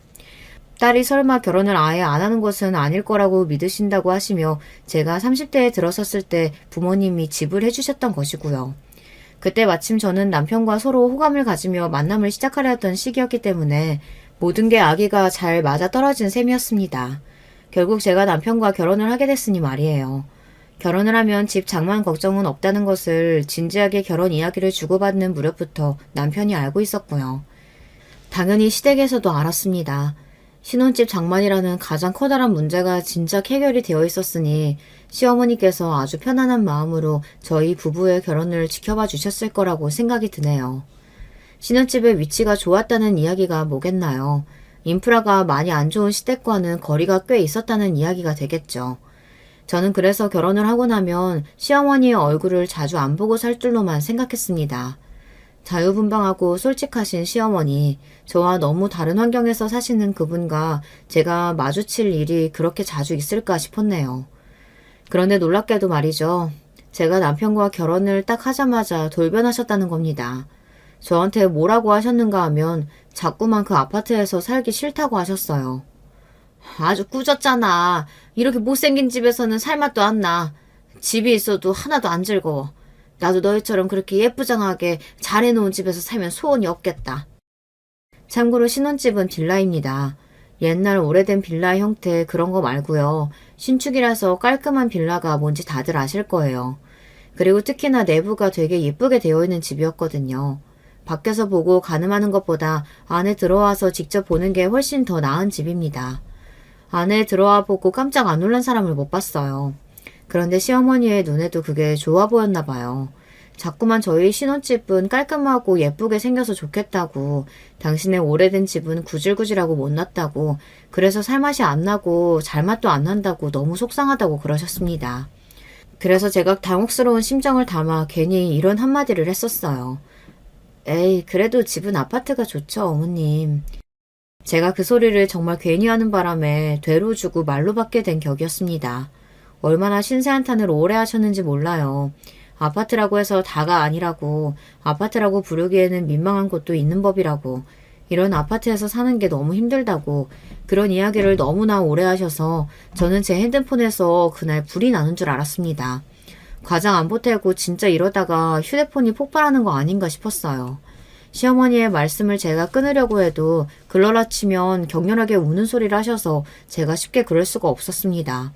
딸이 설마 결혼을 아예 안 하는 것은 아닐 거라고 믿으신다고 하시며 제가 30대에 들어섰을 때 부모님이 집을 해주셨던 것이고요. 그때 마침 저는 남편과 서로 호감을 가지며 만남을 시작하려 했던 시기였기 때문에 모든 게 아기가 잘 맞아떨어진 셈이었습니다. 결국 제가 남편과 결혼을 하게 됐으니 말이에요. 결혼을 하면 집 장만 걱정은 없다는 것을 진지하게 결혼 이야기를 주고받는 무렵부터 남편이 알고 있었고요. 당연히 시댁에서도 알았습니다. 신혼집 장만이라는 가장 커다란 문제가 진작 해결이 되어 있었으니 시어머니께서 아주 편안한 마음으로 저희 부부의 결혼을 지켜봐 주셨을 거라고 생각이 드네요. 신혼집의 위치가 좋았다는 이야기가 뭐겠나요? 인프라가 많이 안 좋은 시댁과는 거리가 꽤 있었다는 이야기가 되겠죠. 저는 그래서 결혼을 하고 나면 시어머니의 얼굴을 자주 안 보고 살 줄로만 생각했습니다. 자유분방하고 솔직하신 시어머니, 저와 너무 다른 환경에서 사시는 그분과 제가 마주칠 일이 그렇게 자주 있을까 싶었네요. 그런데 놀랍게도 말이죠. 제가 남편과 결혼을 딱 하자마자 돌변하셨다는 겁니다. 저한테 뭐라고 하셨는가 하면 자꾸만 그 아파트에서 살기 싫다고 하셨어요. 아주 꾸졌잖아. 이렇게 못생긴 집에서는 살맛도 안 나. 집이 있어도 하나도 안 즐거워. 나도 너희처럼 그렇게 예쁘장하게 잘 해놓은 집에서 살면 소원이 없겠다. 참고로 신혼집은 빌라입니다. 옛날 오래된 빌라 형태 그런 거 말고요. 신축이라서 깔끔한 빌라가 뭔지 다들 아실 거예요. 그리고 특히나 내부가 되게 예쁘게 되어 있는 집이었거든요. 밖에서 보고 가늠하는 것보다 안에 들어와서 직접 보는 게 훨씬 더 나은 집입니다. 안에 들어와 보고 깜짝 안 놀란 사람을 못 봤어요. 그런데 시어머니의 눈에도 그게 좋아 보였나 봐요. 자꾸만 저희 신혼집은 깔끔하고 예쁘게 생겨서 좋겠다고, 당신의 오래된 집은 구질구질하고 못났다고, 그래서 살맛이 안 나고 잘맛도 안 난다고 너무 속상하다고 그러셨습니다. 그래서 제가 당혹스러운 심정을 담아 괜히 이런 한마디를 했었어요. 에이, 그래도 집은 아파트가 좋죠, 어머님. 제가 그 소리를 정말 괜히 하는 바람에 되로 주고 말로 받게 된 격이었습니다. 얼마나 신세한탄을 오래 하셨는지 몰라요. 아파트라고 해서 다가 아니라고, 아파트라고 부르기에는 민망한 곳도 있는 법이라고, 이런 아파트에서 사는 게 너무 힘들다고, 그런 이야기를 너무나 오래 하셔서 저는 제 핸드폰에서 그날 불이 나는 줄 알았습니다. 과장 안 보태고 진짜 이러다가 휴대폰이 폭발하는 거 아닌가 싶었어요. 시어머니의 말씀을 제가 끊으려고 해도 글러라 치면 격렬하게 우는 소리를 하셔서 제가 쉽게 그럴 수가 없었습니다.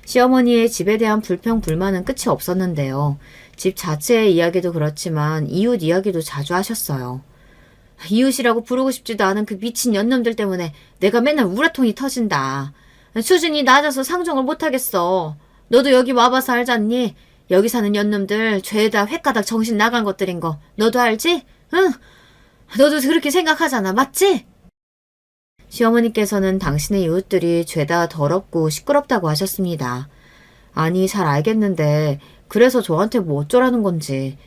시어머니의 집에 대한 불평, 불만은 끝이 없었는데요. 집 자체의 이야기도 그렇지만 이웃 이야기도 자주 하셨어요. 이웃이라고 부르고 싶지도 않은 그 미친 년놈들 때문에 내가 맨날 우라통이 터진다. 수준이 낮아서 상종을 못하겠어. 너도 여기 와봐서 알잖니? 여기 사는 년놈들 죄다 횟가닥 정신 나간 것들인 거 너도 알지? 응? 너도 그렇게 생각하잖아. 맞지? 시어머니께서는 당신의 이웃들이 죄다 더럽고 시끄럽다고 하셨습니다. 아니, 잘 알겠는데 그래서 저한테 뭐 어쩌라는 건지.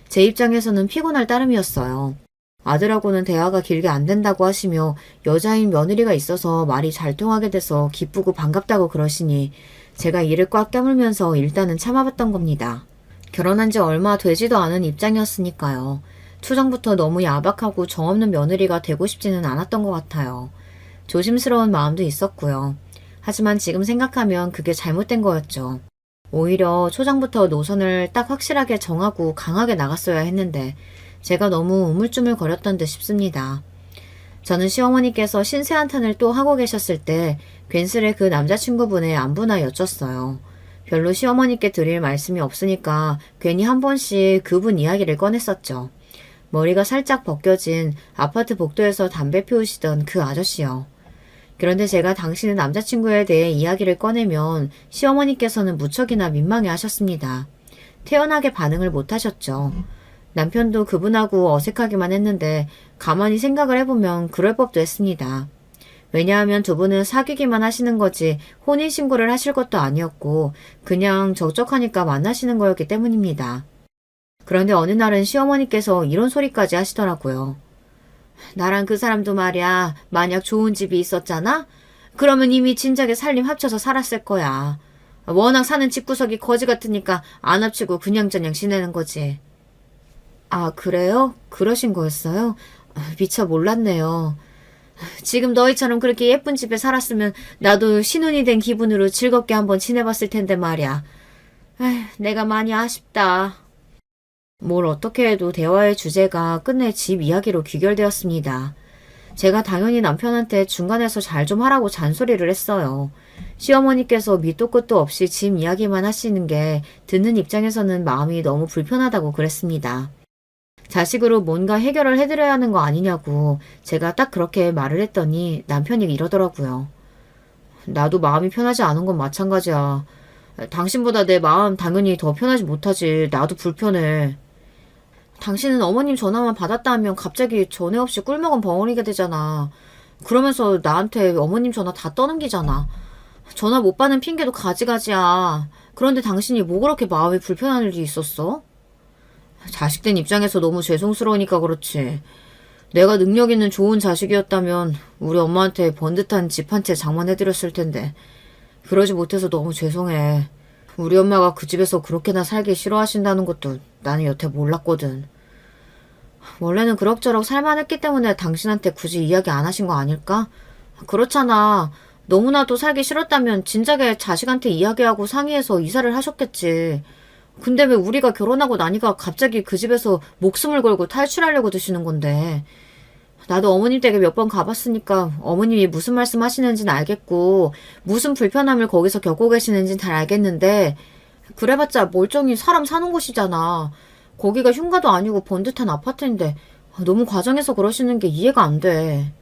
제 입장에서는 피곤할 따름이었어요. 아들하고는 대화가 길게 안 된다고 하시며 여자인 며느리가 있어서 말이 잘 통하게 돼서 기쁘고 반갑다고 그러시니 제가 이를 꽉 깨물면서 일단은 참아봤던 겁니다. 결혼한 지 얼마 되지도 않은 입장이었으니까요. 초정부터 너무 야박하고 정없는 며느리가 되고 싶지는 않았던 것 같아요. 조심스러운 마음도 있었고요. 하지만 지금 생각하면 그게 잘못된 거였죠. 오히려 초장부터 노선을 딱 확실하게 정하고 강하게 나갔어야 했는데 제가 너무 우물쭈물거렸던 듯 싶습니다. 저는 시어머니께서 신세 한탄을 또 하고 계셨을 때 괜스레 그 남자친구분의 안부나 여쭸어요. 별로 시어머니께 드릴 말씀이 없으니까 괜히 한 번씩 그분 이야기를 꺼냈었죠. 머리가 살짝 벗겨진 아파트 복도에서 담배 피우시던 그 아저씨요. 그런데 제가 당신의 남자친구에 대해 이야기를 꺼내면 시어머니께서는 무척이나 민망해 하셨습니다. 태연하게 반응을 못 하셨죠. 남편도 그분하고 어색하기만 했는데 가만히 생각을 해보면 그럴 법도 했습니다. 왜냐하면 두 분은 사귀기만 하시는 거지 혼인신고를 하실 것도 아니었고 그냥 적적하니까 만나시는 거였기 때문입니다. 그런데 어느 날은 시어머니께서 이런 소리까지 하시더라고요. 나랑 그 사람도 말이야, 만약 좋은 집이 있었잖아? 그러면 이미 진작에 살림 합쳐서 살았을 거야. 워낙 사는 집구석이 거지 같으니까 안 합치고 그냥저냥 지내는 거지. 아, 그래요? 그러신 거였어요? 미처 몰랐네요. 지금 너희처럼 그렇게 예쁜 집에 살았으면 나도 신혼이 된 기분으로 즐겁게 한번 지내봤을 텐데 말이야. 에휴, 내가 많이 아쉽다. 뭘 어떻게 해도 대화의 주제가 끝내 집 이야기로 귀결되었습니다. 제가 당연히 남편한테 중간에서 잘 좀 하라고 잔소리를 했어요. 시어머니께서 밑도 끝도 없이 집 이야기만 하시는 게 듣는 입장에서는 마음이 너무 불편하다고 그랬습니다. 자식으로 뭔가 해결을 해드려야 하는 거 아니냐고 제가 딱 그렇게 말을 했더니 남편이 이러더라고요. 나도 마음이 편하지 않은 건 마찬가지야. 당신보다 내 마음 당연히 더 편하지 못하지. 나도 불편해. 당신은 어머님 전화만 받았다 하면 갑자기 전에 없이 꿀먹은 벙어리게 되잖아. 그러면서 나한테 어머님 전화 다 떠넘기잖아. 전화 못 받는 핑계도 가지가지야. 그런데 당신이 뭐 그렇게 마음이 불편한 일이 있었어? 자식된 입장에서 너무 죄송스러우니까 그렇지. 내가 능력 있는 좋은 자식이었다면 우리 엄마한테 번듯한 집 한 채 장만해드렸을 텐데 그러지 못해서 너무 죄송해. 우리 엄마가 그 집에서 그렇게나 살기 싫어하신다는 것도 나는 여태 몰랐거든. 원래는 그럭저럭 살만했기 때문에 당신한테 굳이 이야기 안 하신 거 아닐까? 그렇잖아. 너무나도 살기 싫었다면 진작에 자식한테 이야기하고 상의해서 이사를 하셨겠지. 근데 왜 우리가 결혼하고 나니까 갑자기 그 집에서 목숨을 걸고 탈출하려고 드시는 건데. 나도 어머님 댁에 몇 번 가봤으니까 어머님이 무슨 말씀 하시는지는 알겠고 무슨 불편함을 거기서 겪고 계시는지는 잘 알겠는데 그래봤자 멀쩡히 사람 사는 곳이잖아. 거기가 흉가도 아니고 번듯한 아파트인데 너무 과장해서 그러시는 게 이해가 안 돼.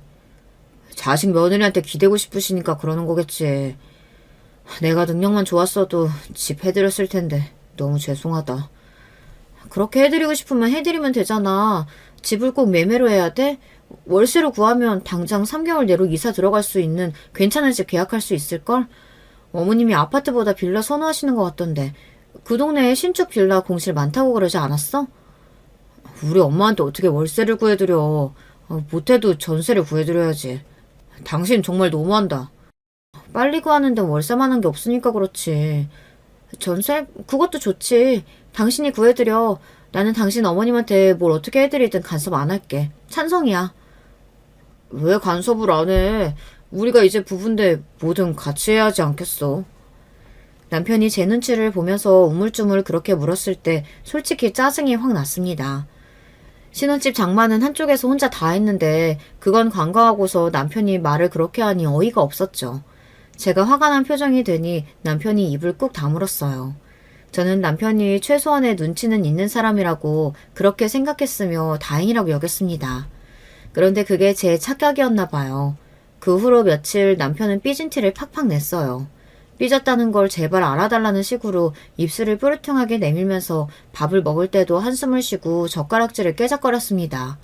자식 며느리한테 기대고 싶으시니까 그러는 거겠지. 내가 능력만 좋았어도 집 해드렸을 텐데 너무 죄송하다. 그렇게 해드리고 싶으면 해드리면 되잖아. 집을 꼭 매매로 해야 돼? 월세로 구하면 당장 3개월 내로 이사 들어갈 수 있는 괜찮은 집 계약할 수 있을걸? 어머님이 아파트보다 빌라 선호하시는 것 같던데 그 동네에 신축 빌라 공실 많다고 그러지 않았어? 우리 엄마한테 어떻게 월세를 구해드려. 못해도 전세를 구해드려야지. 당신 정말 너무한다. 빨리 구하는 데는 월세만 한 게 없으니까 그렇지. 전세? 그것도 좋지. 당신이 구해드려. 나는 당신 어머님한테 뭘 어떻게 해드리든 간섭 안 할게. 찬성이야. 왜 간섭을 안 해? 우리가 이제 부부인데 뭐든 같이 해야 하지 않겠어? 남편이 제 눈치를 보면서 우물쭈물 그렇게 물었을 때 솔직히 짜증이 확 났습니다. 신혼집 장만은 한쪽에서 혼자 다 했는데 그건 관가하고서 남편이 말을 그렇게 하니 어이가 없었죠. 제가 화가 난 표정이 되니 남편이 입을 꾹 다물었어요. 저는 남편이 최소한의 눈치는 있는 사람이라고 그렇게 생각했으며 다행이라고 여겼습니다. 그런데 그게 제 착각이었나 봐요. 그 후로 며칠 남편은 삐진 티를 팍팍 냈어요. 삐졌다는 걸 제발 알아달라는 식으로 입술을 뾰루퉁하게 내밀면서 밥을 먹을 때도 한숨을 쉬고 젓가락질을 깨작거렸습니다.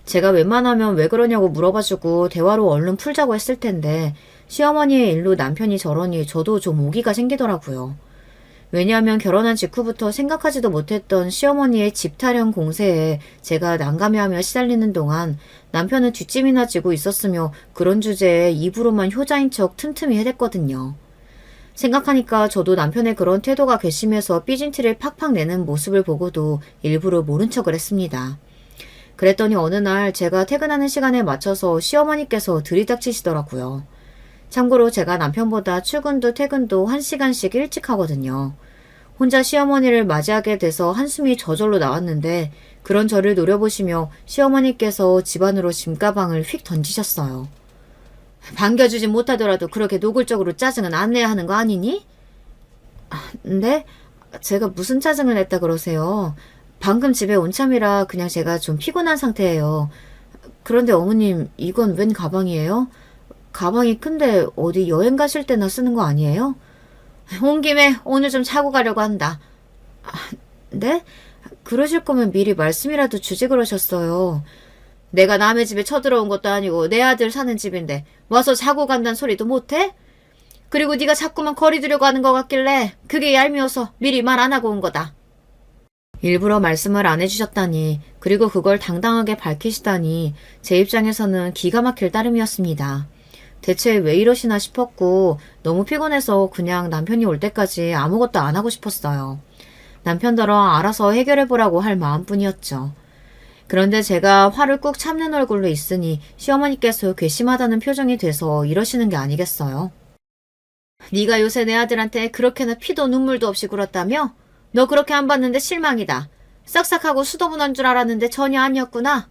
제가 웬만하면 왜 그러냐고 물어봐주고 대화로 얼른 풀자고 했을 텐데 시어머니의 일로 남편이 저러니 저도 좀 오기가 생기더라고요. 왜냐하면 결혼한 직후부터 생각하지도 못했던 시어머니의 집 타령 공세에 제가 난감해하며 시달리는 동안 남편은 뒷짐이나 지고 있었으며 그런 주제에 입으로만 효자인 척 틈틈이 해댔거든요. 생각하니까 저도 남편의 그런 태도가 괘씸해서 삐진 티를 팍팍 내는 모습을 보고도 일부러 모른 척을 했습니다. 그랬더니 어느 날 제가 퇴근하는 시간에 맞춰서 시어머니께서 들이닥치시더라고요. 참고로 제가 남편보다 출근도 퇴근도 1시간씩 일찍 하거든요. 혼자 시어머니를 맞이하게 돼서 한숨이 저절로 나왔는데 그런 저를 노려보시며 시어머니께서 집안으로 짐가방을 휙 던지셨어요. 반겨주지 못하더라도 그렇게 노골적으로 짜증은 안 내야 하는 거 아니니? 네? 제가 무슨 짜증을 냈다 그러세요? 방금 집에 온 참이라 그냥 제가 좀 피곤한 상태예요. 그런데 어머님, 이건 웬 가방이에요? 가방이 큰데 어디 여행 가실 때나 쓰는 거 아니에요? 온 김에 오늘 좀 차고 가려고 한다. 네? 그러실 거면 미리 말씀이라도 주지 그러셨어요. 내가 남의 집에 쳐들어온 것도 아니고 내 아들 사는 집인데 와서 자고 간다는 소리도 못해? 그리고 네가 자꾸만 거리 두려고 하는 것 같길래 그게 얄미워서 미리 말 안 하고 온 거다. 일부러 말씀을 안 해주셨다니 그리고 그걸 당당하게 밝히시다니 제 입장에서는 기가 막힐 따름이었습니다. 대체 왜 이러시나 싶었고 너무 피곤해서 그냥 남편이 올 때까지 아무것도 안 하고 싶었어요. 남편더러 알아서 해결해보라고 할 마음뿐이었죠. 그런데 제가 화를 꾹 참는 얼굴로 있으니 시어머니께서 괘씸하다는 표정이 돼서 이러시는 게 아니겠어요. 네가 요새 내 아들한테 그렇게나 피도 눈물도 없이 굴었다며? 너 그렇게 안 봤는데 실망이다. 싹싹하고 수더분한 줄 알았는데 전혀 아니었구나.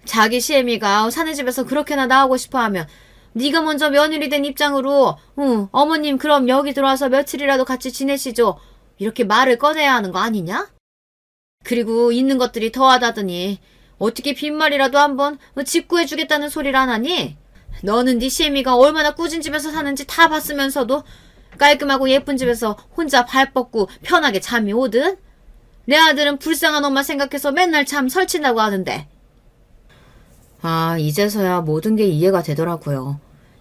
자기 시애미가 사는 집에서 그렇게나 나오고 싶어하면 네가 먼저 며느리 된 입장으로 어머님 그럼 여기 들어와서 며칠이라도 같이 지내시죠. 이렇게 말을 꺼내야 하는 거 아니냐? 그리고 있는 것들이 더하다더니 어떻게 빈말이라도 한번 직구해주겠다는 소리를 안 하니? 너는 네 시애미가 얼마나 꾸진 집에서 사는지 다 봤으면서도 깔끔하고 예쁜 집에서 혼자 발 뻗고 편하게 잠이 오든? 내 아들은 불쌍한 엄마 생각해서 맨날 잠 설친다고 하는데. 이제서야 모든 게 이해가 되더라고요.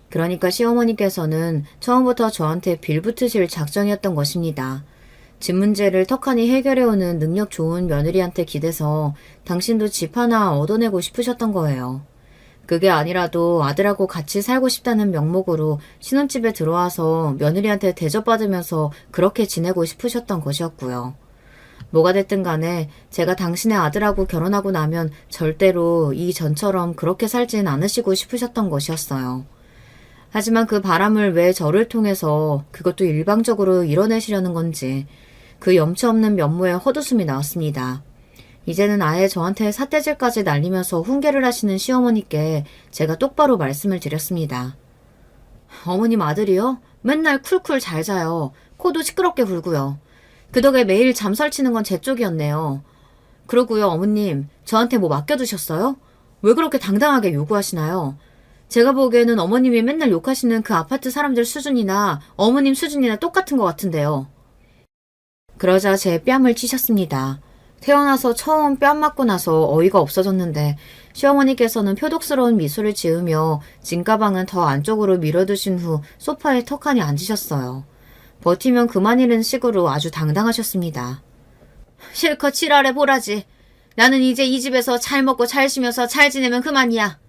그러니까 시어머니께서는 처음부터 저한테 빌붙으실 작정이었던 것입니다. 집 문제를 턱하니 해결해오는 능력 좋은 며느리한테 기대서 당신도 집 하나 얻어내고 싶으셨던 거예요. 그게 아니라도 아들하고 같이 살고 싶다는 명목으로 신혼집에 들어와서 며느리한테 대접받으면서 그렇게 지내고 싶으셨던 것이었고요. 뭐가 됐든 간에 제가 당신의 아들하고 결혼하고 나면 절대로 이 전처럼 그렇게 살진 않으시고 싶으셨던 것이었어요. 하지만 그 바람을 왜 저를 통해서 그것도 일방적으로 이뤄내시려는 건지 그 염치 없는 면모에 헛웃음이 나왔습니다. 이제는 아예 저한테 삿대질까지 날리면서 훈계를 하시는 시어머니께 제가 똑바로 말씀을 드렸습니다. 어머님 아들이요? 맨날 쿨쿨 잘 자요. 코도 시끄럽게 불고요. 그 덕에 매일 잠 설치는 건 제 쪽이었네요. 그러고요, 어머님, 저한테 뭐 맡겨두셨어요? 왜 그렇게 당당하게 요구하시나요? 제가 보기에는 어머님이 맨날 욕하시는 그 아파트 사람들 수준이나 어머님 수준이나 똑같은 것 같은데요. 그러자 제 뺨을 치셨습니다. 태어나서 처음 뺨 맞고 나서 어이가 없어졌는데 시어머니께서는 표독스러운 미소를 지으며 짐가방은 더 안쪽으로 밀어두신 후 소파에 턱하니 앉으셨어요. 버티면 그만이라는 식으로 아주 당당하셨습니다. 실컷 지랄해 보라지. 나는 이제 이 집에서 잘 먹고 잘 쉬면서 잘 지내면 그만이야.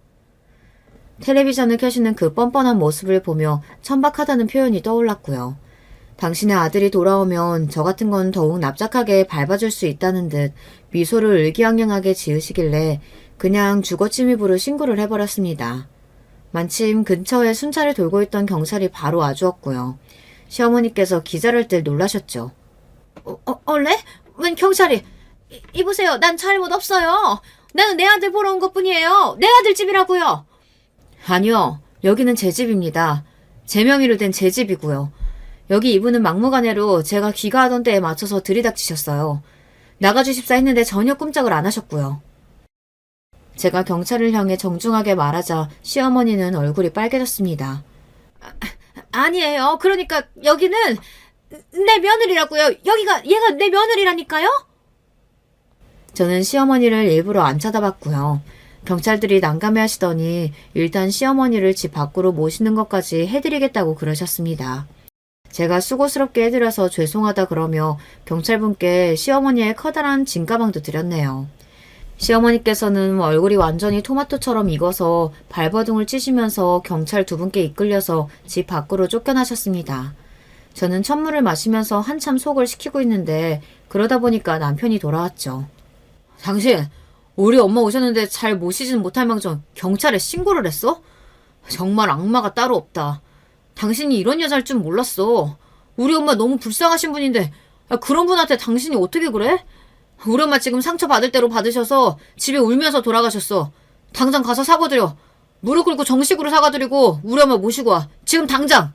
텔레비전을 켜시는 그 뻔뻔한 모습을 보며 천박하다는 표현이 떠올랐고요. 당신의 아들이 돌아오면 저 같은 건 더욱 납작하게 밟아줄 수 있다는 듯 미소를 의기양양하게 지으시길래 그냥 주거침입으로 신고를 해버렸습니다. 마침 근처에 순찰을 돌고 있던 경찰이 바로 와주었고요. 시어머니께서 기절할 때 놀라셨죠. 얼레? 웬 경찰이? 이보세요. 난 잘못 없어요. 나는 내 아들 보러 온 것뿐이에요. 내 아들 집이라고요. 아니요. 여기는 제 집입니다. 제 명의로 된 제 집이고요. 여기 이분은 막무가내로 제가 귀가하던 때에 맞춰서 들이닥치셨어요. 나가주십사 했는데 전혀 꼼짝을 안 하셨고요. 제가 경찰을 향해 정중하게 말하자 시어머니는 얼굴이 빨개졌습니다. 아니에요. 그러니까 여기는 내 며느리라고요. 얘가 내 며느리라니까요? 저는 시어머니를 일부러 안 쳐다봤고요. 경찰들이 난감해 하시더니 일단 시어머니를 집 밖으로 모시는 것까지 해드리겠다고 그러셨습니다. 제가 수고스럽게 해드려서 죄송하다 그러며 경찰분께 시어머니의 커다란 진가방도 드렸네요. 시어머니께서는 얼굴이 완전히 토마토처럼 익어서 발버둥을 치시면서 경찰 두 분께 이끌려서 집 밖으로 쫓겨나셨습니다. 저는 찬물을 마시면서 한참 속을 식히고 있는데 그러다 보니까 남편이 돌아왔죠. 당신, 우리 엄마 오셨는데 잘 모시지는 못할 망정 경찰에 신고를 했어? 정말 악마가 따로 없다. 당신이 이런 여자일 줄 몰랐어. 우리 엄마 너무 불쌍하신 분인데 그런 분한테 당신이 어떻게 그래? 우리 엄마 지금 상처 받을 대로 받으셔서 집에 울면서 돌아가셨어. 당장 가서 사과드려. 무릎 꿇고 정식으로 사과드리고 우리 엄마 모시고 와. 지금 당장!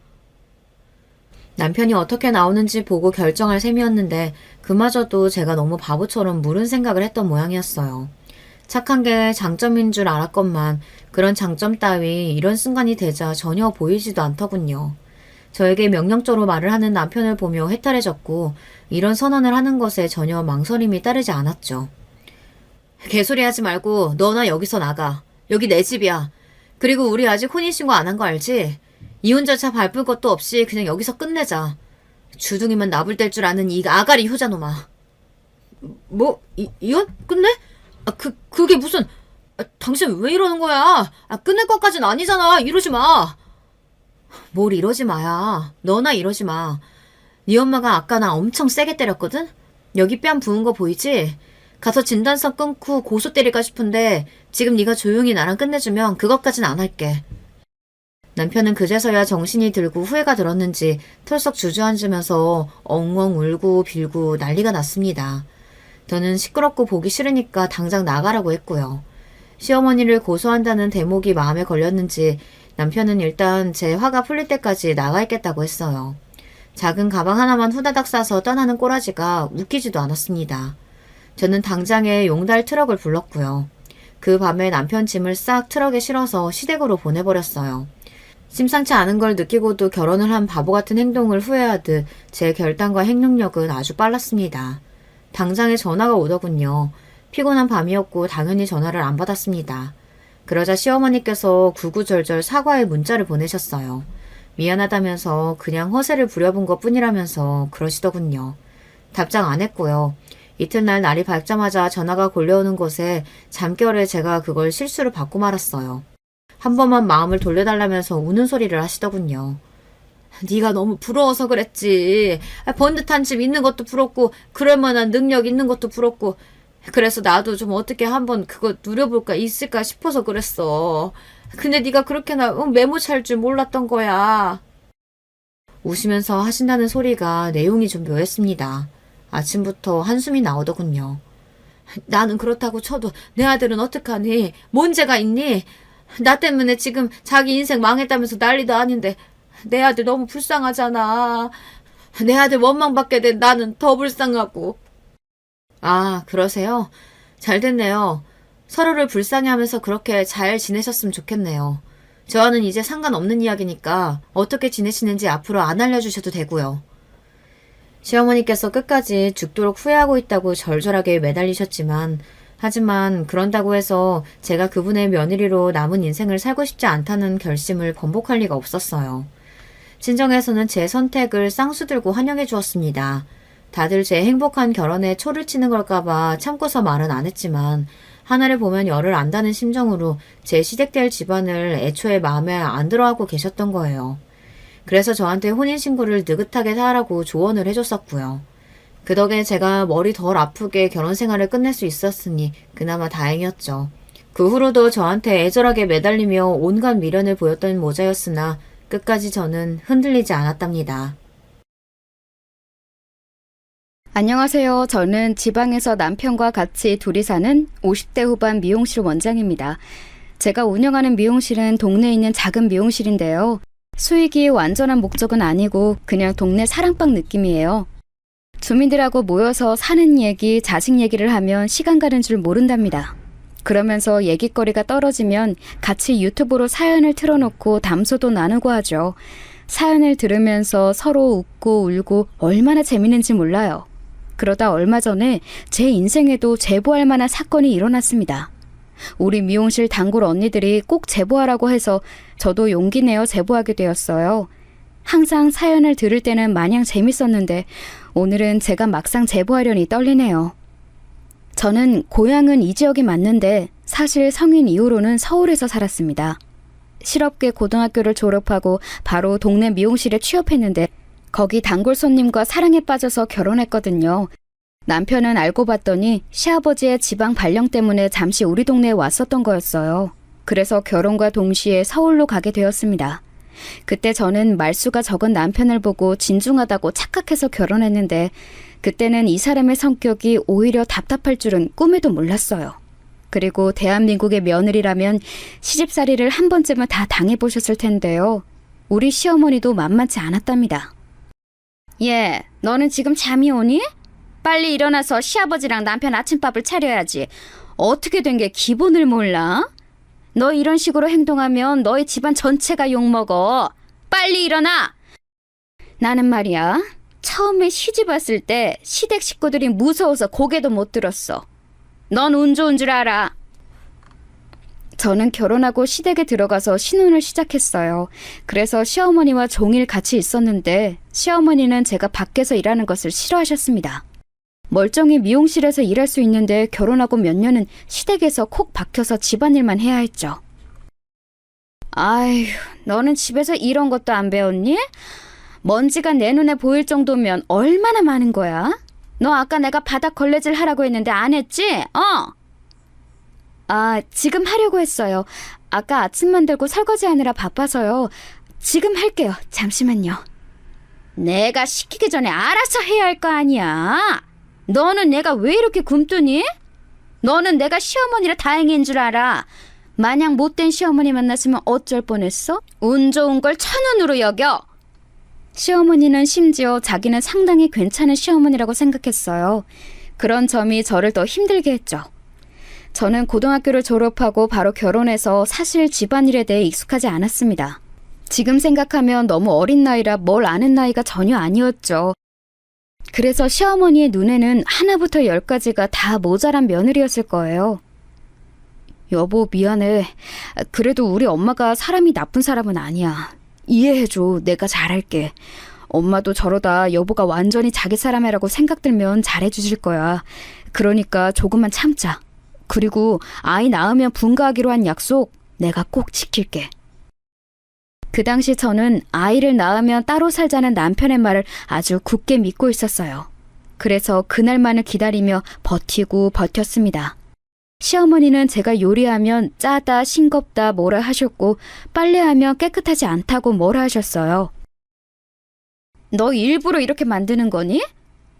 남편이 어떻게 나오는지 보고 결정할 셈이었는데 그마저도 제가 너무 바보처럼 무른 생각을 했던 모양이었어요. 착한 게 장점인 줄 알았건만 그런 장점 따위 이런 순간이 되자 전혀 보이지도 않더군요. 저에게 명령조로 말을 하는 남편을 보며 해탈해졌고 이런 선언을 하는 것에 전혀 망설임이 따르지 않았죠. 개소리 하지 말고 너나 여기서 나가. 여기 내 집이야. 그리고 우리 아직 혼인신고 안 한 거 알지? 이혼 절차 밟을 것도 없이 그냥 여기서 끝내자. 주둥이만 나불댈 줄 아는 이 아가리 효자놈아. 뭐? 이혼? 끝내? 그게 무슨... 당신 왜 이러는 거야? 끝낼 것까진 아니잖아. 이러지 마. 뭘 이러지 마야. 너나 이러지 마. 네 엄마가 아까 나 엄청 세게 때렸거든? 여기 뺨 부은 거 보이지? 가서 진단서 끊고 고소 때릴까 싶은데 지금 네가 조용히 나랑 끝내주면 그것까진 안 할게. 남편은 그제서야 정신이 들고 후회가 들었는지 털썩 주저앉으면서 엉엉 울고 빌고 난리가 났습니다. 저는 시끄럽고 보기 싫으니까 당장 나가라고 했고요. 시어머니를 고소한다는 대목이 마음에 걸렸는지 남편은 일단 제 화가 풀릴 때까지 나가 있겠다고 했어요. 작은 가방 하나만 후다닥 싸서 떠나는 꼬라지가 웃기지도 않았습니다. 저는 당장에 용달 트럭을 불렀고요. 그 밤에 남편 짐을 싹 트럭에 실어서 시댁으로 보내버렸어요. 심상치 않은 걸 느끼고도 결혼을 한 바보 같은 행동을 후회하듯 제 결단과 행동력은 아주 빨랐습니다. 당장에 전화가 오더군요. 피곤한 밤이었고 당연히 전화를 안 받았습니다. 그러자 시어머니께서 구구절절 사과의 문자를 보내셨어요. 미안하다면서 그냥 허세를 부려본 것 뿐이라면서 그러시더군요. 답장 안 했고요. 이튿날 날이 밝자마자 전화가 걸려오는 것에 잠결에 제가 그걸 실수로 받고 말았어요. 한 번만 마음을 돌려달라면서 우는 소리를 하시더군요. 네가 너무 부러워서 그랬지. 번듯한 집 있는 것도 부럽고 그럴 만한 능력 있는 것도 부럽고 그래서 나도 좀 어떻게 한번 그거 누려볼까 있을까 싶어서 그랬어. 근데 네가 그렇게나 메모 찰 줄 몰랐던 거야. 우시면서 하신다는 소리가 내용이 좀 묘했습니다. 아침부터 한숨이 나오더군요. 나는 그렇다고 쳐도 내 아들은 어떡하니? 뭔 죄가 있니? 나 때문에 지금 자기 인생 망했다면서 난리도 아닌데 내 아들 너무 불쌍하잖아. 내 아들 원망받게 된 나는 더 불쌍하고. 아, 그러세요? 잘 됐네요. 서로를 불쌍해하면서 그렇게 잘 지내셨으면 좋겠네요. 저와는 이제 상관없는 이야기니까 어떻게 지내시는지 앞으로 안 알려주셔도 되고요. 시어머니께서 끝까지 죽도록 후회하고 있다고 절절하게 매달리셨지만 하지만 그런다고 해서 제가 그분의 며느리로 남은 인생을 살고 싶지 않다는 결심을 번복할 리가 없었어요. 친정에서는 제 선택을 쌍수들고 환영해 주었습니다. 다들 제 행복한 결혼에 초를 치는 걸까봐 참고서 말은 안 했지만 하나를 보면 열을 안다는 심정으로 제 시댁될 집안을 애초에 마음에 안 들어하고 계셨던 거예요. 그래서 저한테 혼인신고를 느긋하게 하라고 조언을 해줬었고요. 그 덕에 제가 머리 덜 아프게 결혼 생활을 끝낼 수 있었으니 그나마 다행이었죠. 그 후로도 저한테 애절하게 매달리며 온갖 미련을 보였던 모자였으나 끝까지 저는 흔들리지 않았답니다. 안녕하세요. 저는 지방에서 남편과 같이 둘이 사는 50대 후반 미용실 원장입니다. 제가 운영하는 미용실은 동네에 있는 작은 미용실인데요. 수익이 완전한 목적은 아니고 그냥 동네 사랑방 느낌이에요. 주민들하고 모여서 사는 얘기, 자식 얘기를 하면 시간 가는 줄 모른답니다. 그러면서 얘기거리가 떨어지면 같이 유튜브로 사연을 틀어놓고 담소도 나누고 하죠. 사연을 들으면서 서로 웃고 울고 얼마나 재밌는지 몰라요. 그러다 얼마 전에 제 인생에도 제보할 만한 사건이 일어났습니다. 우리 미용실 단골 언니들이 꼭 제보하라고 해서 저도 용기 내어 제보하게 되었어요. 항상 사연을 들을 때는 마냥 재밌었는데 오늘은 제가 막상 제보하려니 떨리네요. 저는 고향은 이 지역이 맞는데 사실 성인 이후로는 서울에서 살았습니다. 실업계 고등학교를 졸업하고 바로 동네 미용실에 취업했는데 거기 단골 손님과 사랑에 빠져서 결혼했거든요. 남편은 알고 봤더니 시아버지의 지방 발령 때문에 잠시 우리 동네에 왔었던 거였어요. 그래서 결혼과 동시에 서울로 가게 되었습니다. 그때 저는 말수가 적은 남편을 보고 진중하다고 착각해서 결혼했는데 그때는 이 사람의 성격이 오히려 답답할 줄은 꿈에도 몰랐어요. 그리고 대한민국의 며느리라면 시집살이를 한 번쯤은 다 당해보셨을 텐데요. 우리 시어머니도 만만치 않았답니다. 얘, 너는 지금 잠이 오니? 빨리 일어나서 시아버지랑 남편 아침밥을 차려야지. 어떻게 된 게 기본을 몰라? 너 이런 식으로 행동하면 너희 집안 전체가 욕먹어. 빨리 일어나! 나는 말이야, 처음에 시집 왔을 때 시댁 식구들이 무서워서 고개도 못 들었어. 넌 운 좋은 줄 알아. 저는 결혼하고 시댁에 들어가서 신혼을 시작했어요. 그래서 시어머니와 종일 같이 있었는데 시어머니는 제가 밖에서 일하는 것을 싫어하셨습니다. 멀쩡히 미용실에서 일할 수 있는데 결혼하고 몇 년은 시댁에서 콕 박혀서 집안일만 해야 했죠. 아휴, 너는 집에서 이런 것도 안 배웠니? 먼지가 내 눈에 보일 정도면 얼마나 많은 거야? 너 아까 내가 바닥 걸레질 하라고 했는데 안 했지? 지금 하려고 했어요. 아까 아침 만들고 설거지 하느라 바빠서요. 지금 할게요. 잠시만요. 내가 시키기 전에 알아서 해야 할 거 아니야. 너는 내가 왜 이렇게 굼뜨니? 너는 내가 시어머니라 다행인 줄 알아. 마냥 못된 시어머니 만났으면 어쩔 뻔했어? 운 좋은 걸 천운으로 여겨. 시어머니는 심지어 자기는 상당히 괜찮은 시어머니라고 생각했어요. 그런 점이 저를 더 힘들게 했죠. 저는 고등학교를 졸업하고 바로 결혼해서 사실 집안일에 대해 익숙하지 않았습니다. 지금 생각하면 너무 어린 나이라 뭘 아는 나이가 전혀 아니었죠. 그래서 시어머니의 눈에는 하나부터 10까지가 다 모자란 며느리였을 거예요. 여보, 미안해. 그래도 우리 엄마가 사람이 나쁜 사람은 아니야. 이해해줘. 내가 잘할게. 엄마도 저러다 여보가 완전히 자기 사람이라고 생각 들면 잘해주실 거야. 그러니까 조금만 참자. 그리고 아이 낳으면 분가하기로 한 약속 내가 꼭 지킬게. 그 당시 저는 아이를 낳으면 따로 살자는 남편의 말을 아주 굳게 믿고 있었어요. 그래서 그날만을 기다리며 버티고 버텼습니다. 시어머니는 제가 요리하면 짜다, 싱겁다 뭐라 하셨고 빨래하면 깨끗하지 않다고 뭐라 하셨어요. 너 일부러 이렇게 만드는 거니?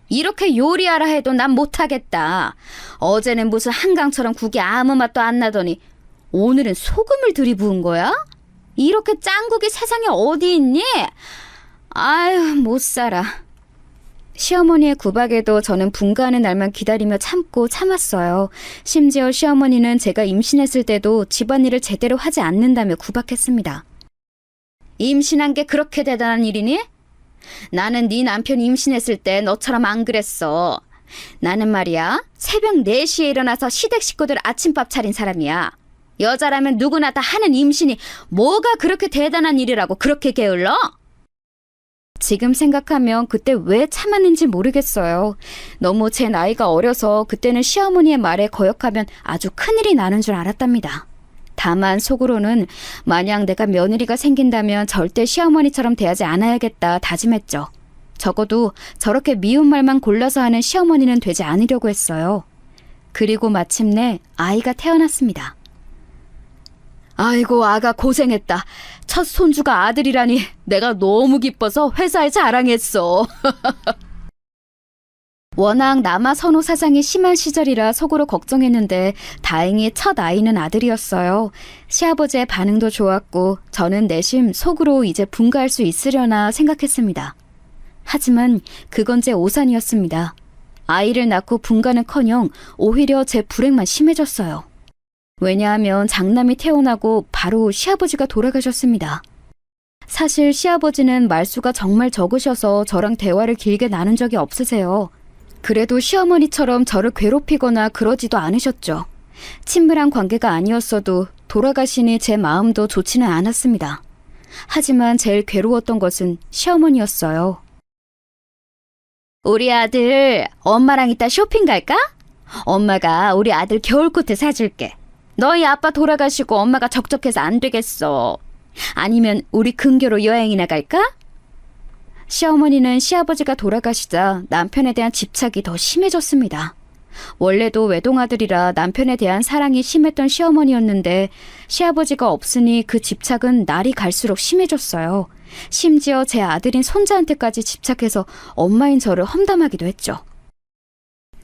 이렇게 요리하라 해도 난 못하겠다. 어제는 무슨 한강처럼 국이 아무 맛도 안 나더니 오늘은 소금을 들이부은 거야? 이렇게 짠국이 세상에 어디 있니? 아유, 못 살아. 시어머니의 구박에도 저는 분가하는 날만 기다리며 참고 참았어요. 심지어 시어머니는 제가 임신했을 때도 집안일을 제대로 하지 않는다며 구박했습니다. 임신한 게 그렇게 대단한 일이니? 나는 네 남편 임신했을 때 너처럼 안 그랬어. 나는 말이야, 새벽 4시에 일어나서 시댁 식구들 아침밥 차린 사람이야. 여자라면 누구나 다 하는 임신이 뭐가 그렇게 대단한 일이라고 그렇게 게을러? 지금 생각하면 그때 왜 참았는지 모르겠어요. 너무 제 나이가 어려서 그때는 시어머니의 말에 거역하면 아주 큰일이 나는 줄 알았답니다. 다만 속으로는 만약 내가 며느리가 생긴다면 절대 시어머니처럼 대하지 않아야겠다 다짐했죠. 적어도 저렇게 미운 말만 골라서 하는 시어머니는 되지 않으려고 했어요. 그리고 마침내 아이가 태어났습니다. 아이고, 아가 고생했다. 첫 손주가 아들이라니 내가 너무 기뻐서 회사에 자랑했어. 워낙 남아 선호 사상이 심한 시절이라 속으로 걱정했는데 다행히 첫 아이는 아들이었어요. 시아버지의 반응도 좋았고 저는 내심 속으로 이제 분가할 수 있으려나 생각했습니다. 하지만 그건 제 오산이었습니다. 아이를 낳고 분가는커녕 오히려 제 불행만 심해졌어요. 왜냐하면 장남이 태어나고 바로 시아버지가 돌아가셨습니다. 사실 시아버지는 말수가 정말 적으셔서 저랑 대화를 길게 나눈 적이 없으세요. 그래도 시어머니처럼 저를 괴롭히거나 그러지도 않으셨죠. 친밀한 관계가 아니었어도 돌아가시니 제 마음도 좋지는 않았습니다. 하지만 제일 괴로웠던 것은 시어머니였어요. 우리 아들, 엄마랑 이따 쇼핑 갈까? 엄마가 우리 아들 겨울코트 사줄게. 너희 아빠 돌아가시고 엄마가 적적해서 안 되겠어. 아니면 우리 근교로 여행이나 갈까? 시어머니는 시아버지가 돌아가시자 남편에 대한 집착이 더 심해졌습니다. 원래도 외동아들이라 남편에 대한 사랑이 심했던 시어머니였는데 시아버지가 없으니 그 집착은 날이 갈수록 심해졌어요. 심지어 제 아들인 손자한테까지 집착해서 엄마인 저를 험담하기도 했죠.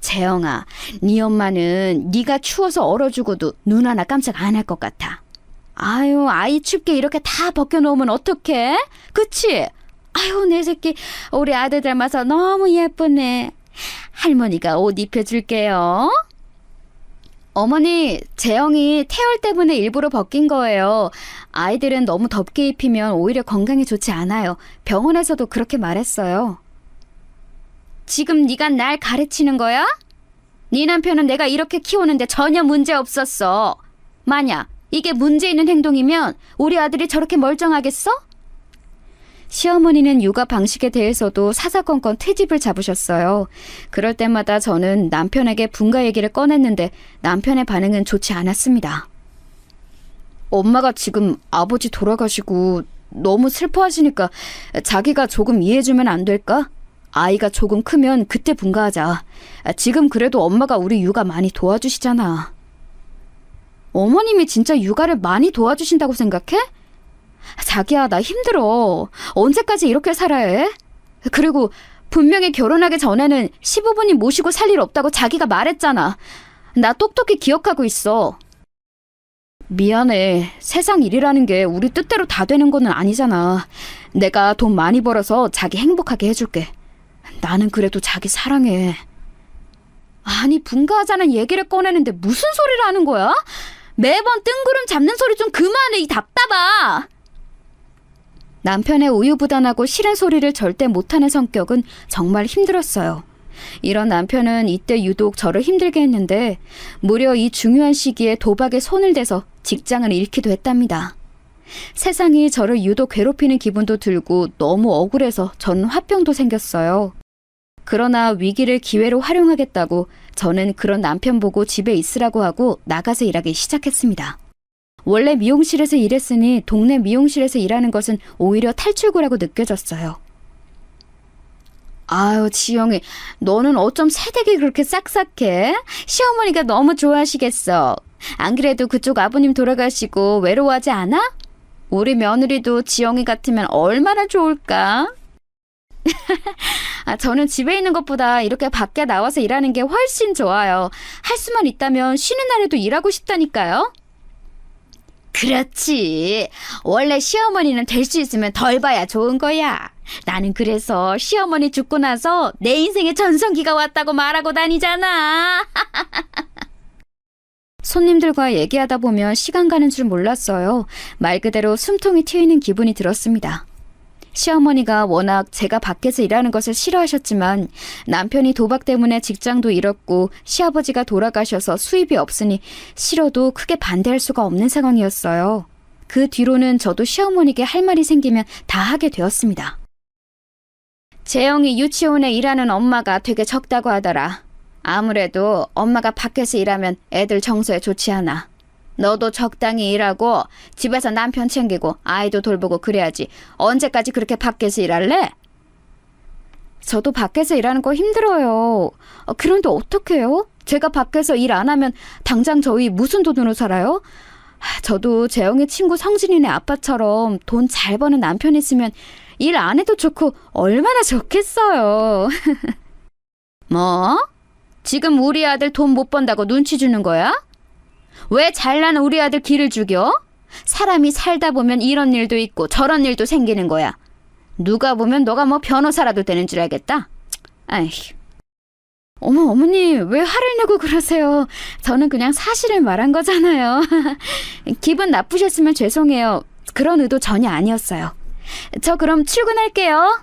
재영아, 네 엄마는 네가 추워서 얼어 죽어도 눈 하나 깜짝 안 할 것 같아. 아유, 아이 춥게 이렇게 다 벗겨놓으면 어떡해? 그치? 아유, 내 새끼 우리 아들 닮아서 너무 예쁘네. 할머니가 옷 입혀줄게요. 어머니, 재영이 태열 때문에 일부러 벗긴 거예요. 아이들은 너무 덥게 입히면 오히려 건강에 좋지 않아요. 병원에서도 그렇게 말했어요. 지금 네가 날 가르치는 거야? 네 남편은 내가 이렇게 키우는데 전혀 문제 없었어. 만약 이게 문제 있는 행동이면 우리 아들이 저렇게 멀쩡하겠어? 시어머니는 육아 방식에 대해서도 사사건건 트집을 잡으셨어요. 그럴 때마다 저는 남편에게 분가 얘기를 꺼냈는데 남편의 반응은 좋지 않았습니다. 엄마가 지금 아버지 돌아가시고 너무 슬퍼하시니까 자기가 조금 이해해주면 안 될까? 아이가 조금 크면 그때 분가하자. 지금 그래도 엄마가 우리 육아 많이 도와주시잖아. 어머님이 진짜 육아를 많이 도와주신다고 생각해? 자기야, 나 힘들어. 언제까지 이렇게 살아야 해? 그리고 분명히 결혼하기 전에는 시부모님 모시고 살 일 없다고 자기가 말했잖아. 나 똑똑히 기억하고 있어. 미안해. 세상 일이라는 게 우리 뜻대로 다 되는 거는 아니잖아. 내가 돈 많이 벌어서 자기 행복하게 해줄게. 나는 그래도 자기 사랑해. 아니, 분가하자는 얘기를 꺼내는데 무슨 소리를 하는 거야? 매번 뜬구름 잡는 소리 좀 그만해, 이 답답아. 남편의 우유부단하고 싫은 소리를 절대 못하는 성격은 정말 힘들었어요. 이런 남편은 이때 유독 저를 힘들게 했는데 무려 이 중요한 시기에 도박에 손을 대서 직장을 잃기도 했답니다. 세상이 저를 유독 괴롭히는 기분도 들고 너무 억울해서 저는 화병도 생겼어요. 그러나 위기를 기회로 활용하겠다고 저는 그런 남편 보고 집에 있으라고 하고 나가서 일하기 시작했습니다. 원래 미용실에서 일했으니 동네 미용실에서 일하는 것은 오히려 탈출구라고 느껴졌어요. 아유, 지영이, 너는 어쩜 새댁이 그렇게 싹싹해? 시어머니가 너무 좋아하시겠어. 안 그래도 그쪽 아버님 돌아가시고 외로워하지 않아? 우리 며느리도 지영이 같으면 얼마나 좋을까? 저는 집에 있는 것보다 이렇게 밖에 나와서 일하는 게 훨씬 좋아요. 할 수만 있다면 쉬는 날에도 일하고 싶다니까요. 그렇지. 원래 시어머니는 될 수 있으면 덜 봐야 좋은 거야. 나는 그래서 시어머니 죽고 나서 내 인생에 전성기가 왔다고 말하고 다니잖아. 손님들과 얘기하다 보면 시간 가는 줄 몰랐어요. 말 그대로 숨통이 트이는 기분이 들었습니다. 시어머니가 워낙 제가 밖에서 일하는 것을 싫어하셨지만 남편이 도박 때문에 직장도 잃었고 시아버지가 돌아가셔서 수입이 없으니 싫어도 크게 반대할 수가 없는 상황이었어요. 그 뒤로는 저도 시어머니께 할 말이 생기면 다 하게 되었습니다. 재영이 유치원에 일하는 엄마가 되게 적다고 하더라. 아무래도 엄마가 밖에서 일하면 애들 정서에 좋지 않아. 너도 적당히 일하고 집에서 남편 챙기고 아이도 돌보고 그래야지. 언제까지 그렇게 밖에서 일할래? 저도 밖에서 일하는 거 힘들어요. 그런데 어떡해요? 제가 밖에서 일 안 하면 당장 저희 무슨 돈으로 살아요? 저도 재영이 친구 성진이네 아빠처럼 돈 잘 버는 남편 있으면 일 안 해도 좋고 얼마나 좋겠어요. 뭐? 지금 우리 아들 돈 못 번다고 눈치 주는 거야? 왜 잘난 우리 아들 기를 죽여? 사람이 살다 보면 이런 일도 있고 저런 일도 생기는 거야. 누가 보면 너가 뭐 변호사라도 되는 줄 알겠다. 아휴. 어머니, 왜 화를 내고 그러세요? 저는 그냥 사실을 말한 거잖아요. 기분 나쁘셨으면 죄송해요. 그런 의도 전혀 아니었어요. 저 그럼 출근할게요.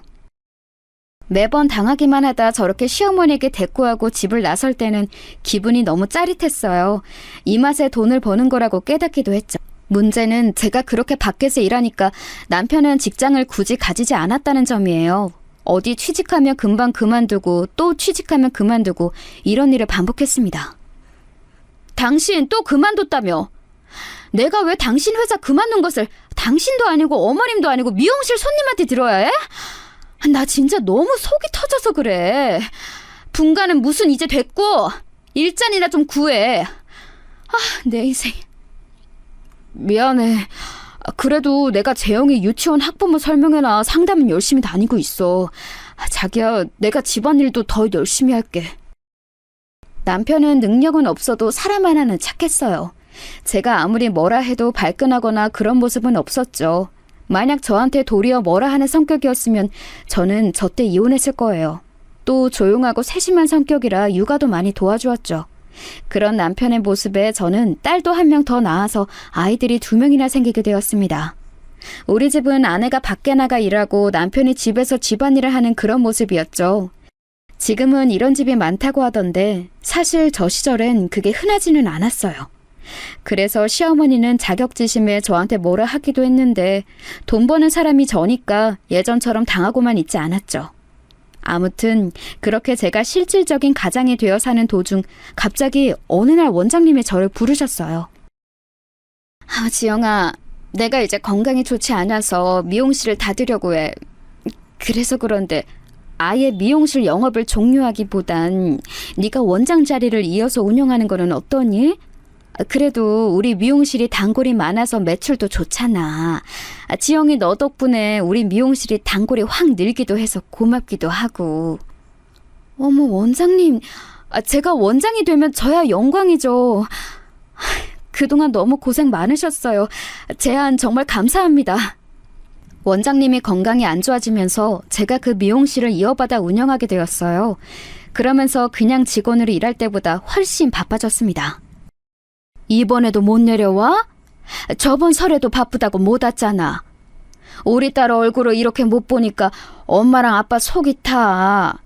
매번 당하기만 하다 저렇게 시어머니에게 대꾸하고 집을 나설 때는 기분이 너무 짜릿했어요. 이 맛에 돈을 버는 거라고 깨닫기도 했죠. 문제는 제가 그렇게 밖에서 일하니까 남편은 직장을 굳이 가지지 않았다는 점이에요. 어디 취직하면 금방 그만두고 또 취직하면 그만두고 이런 일을 반복했습니다. 당신 또 그만뒀다며? 내가 왜 당신 회사 그만둔 것을 당신도 아니고 어머님도 아니고 미용실 손님한테 들어야 해? 나 진짜 너무 속이 터져서 그래. 분가는 무슨 이제 됐고 일자리나 좀 구해. 내 인생. 미안해. 그래도 내가 재영이 유치원 학부모 설명회나 상담은 열심히 다니고 있어. 자기야, 내가 집안일도 더 열심히 할게. 남편은 능력은 없어도 사람 하나는 착했어요. 제가 아무리 뭐라 해도 발끈하거나 그런 모습은 없었죠. 만약 저한테 도리어 뭐라 하는 성격이었으면 저는 저때 이혼했을 거예요. 또 조용하고 세심한 성격이라 육아도 많이 도와주었죠. 그런 남편의 모습에 저는 딸도 한 명 더 낳아서 아이들이 2명이나 생기게 되었습니다. 우리 집은 아내가 밖에 나가 일하고 남편이 집에서 집안일을 하는 그런 모습이었죠. 지금은 이런 집이 많다고 하던데 사실 저 시절엔 그게 흔하지는 않았어요. 그래서 시어머니는 자격지심에 저한테 뭐라 하기도 했는데 돈 버는 사람이 저니까 예전처럼 당하고만 있지 않았죠. 아무튼 그렇게 제가 실질적인 가장이 되어 사는 도중 갑자기 어느 날 원장님이 저를 부르셨어요. 지영아, 내가 이제 건강이 좋지 않아서 미용실을 닫으려고 해. 그래서 그런데 아예 미용실 영업을 종료하기보단 네가 원장 자리를 이어서 운영하는 거는 어떠니? 그래도 우리 미용실이 단골이 많아서 매출도 좋잖아. 지영이 너 덕분에 우리 미용실이 단골이 확 늘기도 해서 고맙기도 하고. 어머, 원장님. 제가 원장이 되면 저야 영광이죠. 그동안 너무 고생 많으셨어요. 제안 정말 감사합니다. 원장님이 건강이 안 좋아지면서 제가 그 미용실을 이어받아 운영하게 되었어요. 그러면서 그냥 직원으로 일할 때보다 훨씬 바빠졌습니다. 이번에도 못 내려와? 저번 설에도 바쁘다고 못 왔잖아. 우리 딸 얼굴을 이렇게 못 보니까 엄마랑 아빠 속이 타.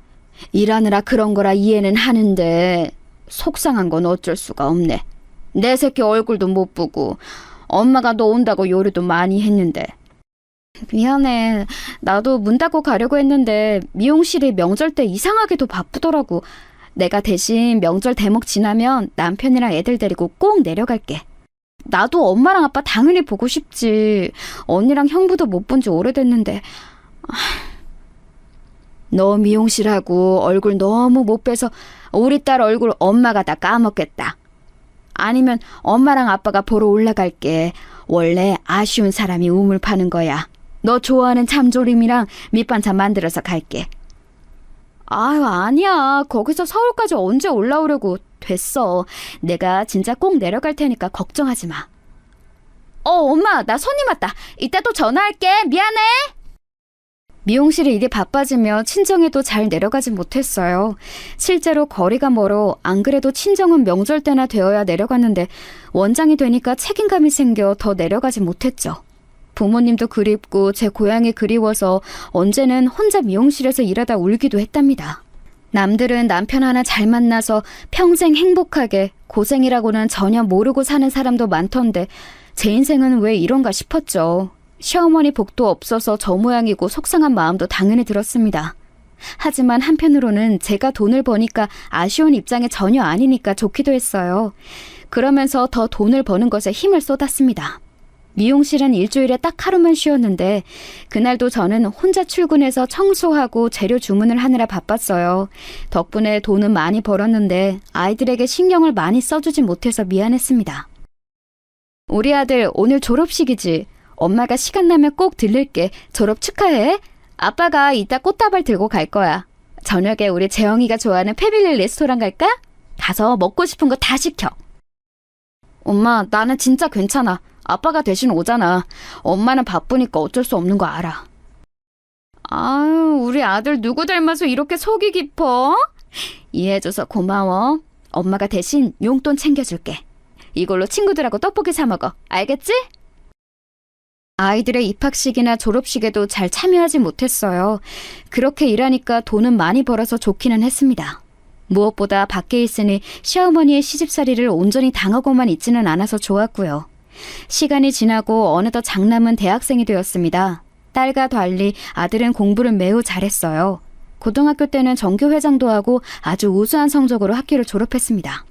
일하느라 그런 거라 이해는 하는데 속상한 건 어쩔 수가 없네. 내 새끼 얼굴도 못 보고 엄마가 너 온다고 요리도 많이 했는데. 미안해. 나도 문 닫고 가려고 했는데 미용실이 명절 때 이상하게도 바쁘더라고. 내가 대신 명절 대목 지나면 남편이랑 애들 데리고 꼭 내려갈게. 나도 엄마랑 아빠 당연히 보고 싶지. 언니랑 형부도 못 본 지 오래됐는데. 너 미용실하고 얼굴 너무 못 빼서 우리 딸 얼굴 엄마가 다 까먹겠다. 아니면 엄마랑 아빠가 보러 올라갈게. 원래 아쉬운 사람이 우물 파는 거야. 너 좋아하는 참조림이랑 밑반찬 만들어서 갈게. 아니야. 거기서 서울까지 언제 올라오려고. 됐어. 내가 진짜 꼭 내려갈 테니까 걱정하지 마. 엄마, 나 손님 왔다. 이따 또 전화할게. 미안해. 미용실이 일이 바빠지며 친정에도 잘 내려가지 못했어요. 실제로 거리가 멀어 안 그래도 친정은 명절 때나 되어야 내려갔는데 원장이 되니까 책임감이 생겨 더 내려가지 못했죠. 부모님도 그립고 제 고향이 그리워서 언제는 혼자 미용실에서 일하다 울기도 했답니다. 남들은 남편 하나 잘 만나서 평생 행복하게 고생이라고는 전혀 모르고 사는 사람도 많던데 제 인생은 왜 이런가 싶었죠. 시어머니 복도 없어서 저 모양이고 속상한 마음도 당연히 들었습니다. 하지만 한편으로는 제가 돈을 버니까 아쉬운 입장이 전혀 아니니까 좋기도 했어요. 그러면서 더 돈을 버는 것에 힘을 쏟았습니다. 미용실은 일주일에 딱 하루만 쉬었는데 그날도 저는 혼자 출근해서 청소하고 재료 주문을 하느라 바빴어요. 덕분에 돈은 많이 벌었는데 아이들에게 신경을 많이 써주지 못해서 미안했습니다. 우리 아들 오늘 졸업식이지? 엄마가 시간 나면 꼭 들를게. 졸업 축하해. 아빠가 이따 꽃다발 들고 갈 거야. 저녁에 우리 재영이가 좋아하는 패밀리 레스토랑 갈까? 가서 먹고 싶은 거 다 시켜. 엄마, 나는 진짜 괜찮아. 아빠가 대신 오잖아. 엄마는 바쁘니까 어쩔 수 없는 거 알아. 아유, 우리 아들 누구 닮아서 이렇게 속이 깊어? 이해해줘서 고마워. 엄마가 대신 용돈 챙겨줄게. 이걸로 친구들하고 떡볶이 사 먹어. 알겠지? 아이들의 입학식이나 졸업식에도 잘 참여하지 못했어요. 그렇게 일하니까 돈은 많이 벌어서 좋기는 했습니다. 무엇보다 밖에 있으니 시어머니의 시집살이를 온전히 당하고만 있지는 않아서 좋았고요. 시간이 지나고 어느덧 장남은 대학생이 되었습니다. 딸과 달리 아들은 공부를 매우 잘했어요. 고등학교 때는 전교회장도 하고 아주 우수한 성적으로 학교를 졸업했습니다.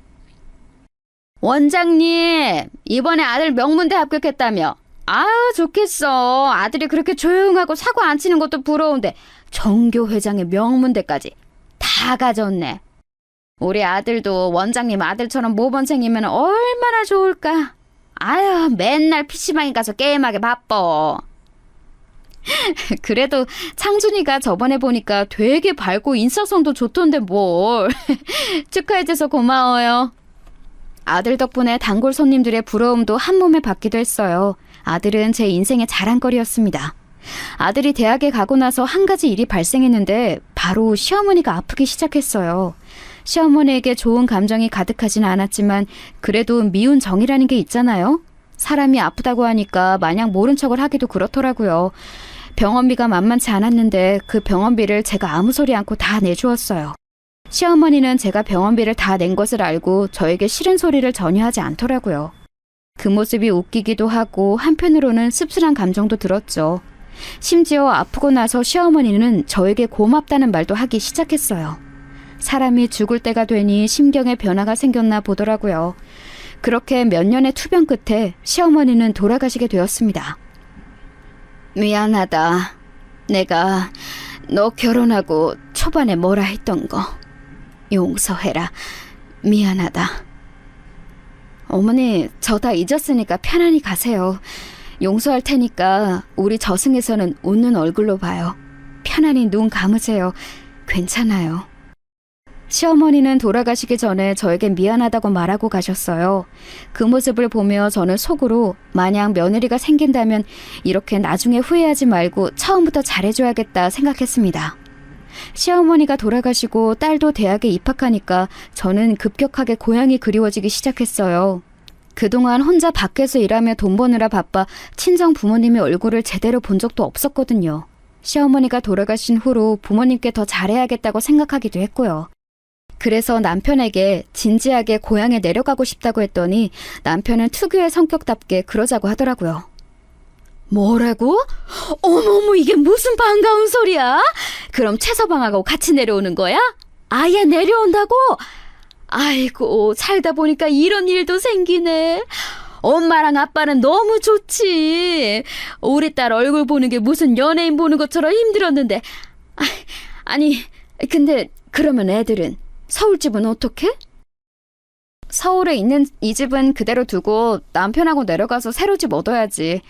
원장님, 이번에 아들 명문대 합격했다며? 아유, 좋겠어. 아들이 그렇게 조용하고 사고 안 치는 것도 부러운데 전교회장의 명문대까지 다 가졌네. 우리 아들도 원장님 아들처럼 모범생이면 얼마나 좋을까. 아유, 맨날 PC방에 가서 게임하게 바빠. 그래도 창준이가 저번에 보니까 되게 밝고 인사성도 좋던데 뭘. 축하해줘서 고마워요. 아들 덕분에 단골 손님들의 부러움도 한 몸에 받기도 했어요. 아들은 제 인생의 자랑거리였습니다. 아들이 대학에 가고 나서 한 가지 일이 발생했는데 바로 시어머니가 아프기 시작했어요. 시어머니에게 좋은 감정이 가득하진 않았지만 그래도 미운 정이라는 게 있잖아요. 사람이 아프다고 하니까 마냥 모른 척을 하기도 그렇더라고요. 병원비가 만만치 않았는데 그 병원비를 제가 아무 소리 않고 다 내주었어요. 시어머니는 제가 병원비를 다 낸 것을 알고 저에게 싫은 소리를 전혀 하지 않더라고요. 그 모습이 웃기기도 하고 한편으로는 씁쓸한 감정도 들었죠. 심지어 아프고 나서 시어머니는 저에게 고맙다는 말도 하기 시작했어요. 사람이 죽을 때가 되니 심경에 변화가 생겼나 보더라고요. 그렇게 몇 년의 투병 끝에 시어머니는 돌아가시게 되었습니다. 미안하다. 내가 너 결혼하고 초반에 뭐라 했던 거 용서해라. 미안하다. 어머니, 저 다 잊었으니까 편안히 가세요. 용서할 테니까 우리 저승에서는 웃는 얼굴로 봐요. 편안히 눈 감으세요. 괜찮아요. 시어머니는 돌아가시기 전에 저에게 미안하다고 말하고 가셨어요. 그 모습을 보며 저는 속으로 만약 며느리가 생긴다면 이렇게 나중에 후회하지 말고 처음부터 잘해줘야겠다 생각했습니다. 시어머니가 돌아가시고 딸도 대학에 입학하니까 저는 급격하게 고향이 그리워지기 시작했어요. 그동안 혼자 밖에서 일하며 돈 버느라 바빠 친정 부모님의 얼굴을 제대로 본 적도 없었거든요. 시어머니가 돌아가신 후로 부모님께 더 잘해야겠다고 생각하기도 했고요. 그래서 남편에게 진지하게 고향에 내려가고 싶다고 했더니 남편은 특유의 성격답게 그러자고 하더라고요. 뭐라고? 어머머, 이게 무슨 반가운 소리야? 그럼 최서방하고 같이 내려오는 거야? 아예 내려온다고? 아이고, 살다 보니까 이런 일도 생기네. 엄마랑 아빠는 너무 좋지. 우리 딸 얼굴 보는 게 무슨 연예인 보는 것처럼 힘들었는데. 아니, 근데 그러면 애들은? 서울집은 어떻게? 서울에 있는 이 집은 그대로 두고 남편하고 내려가서 새로 집 얻어야지.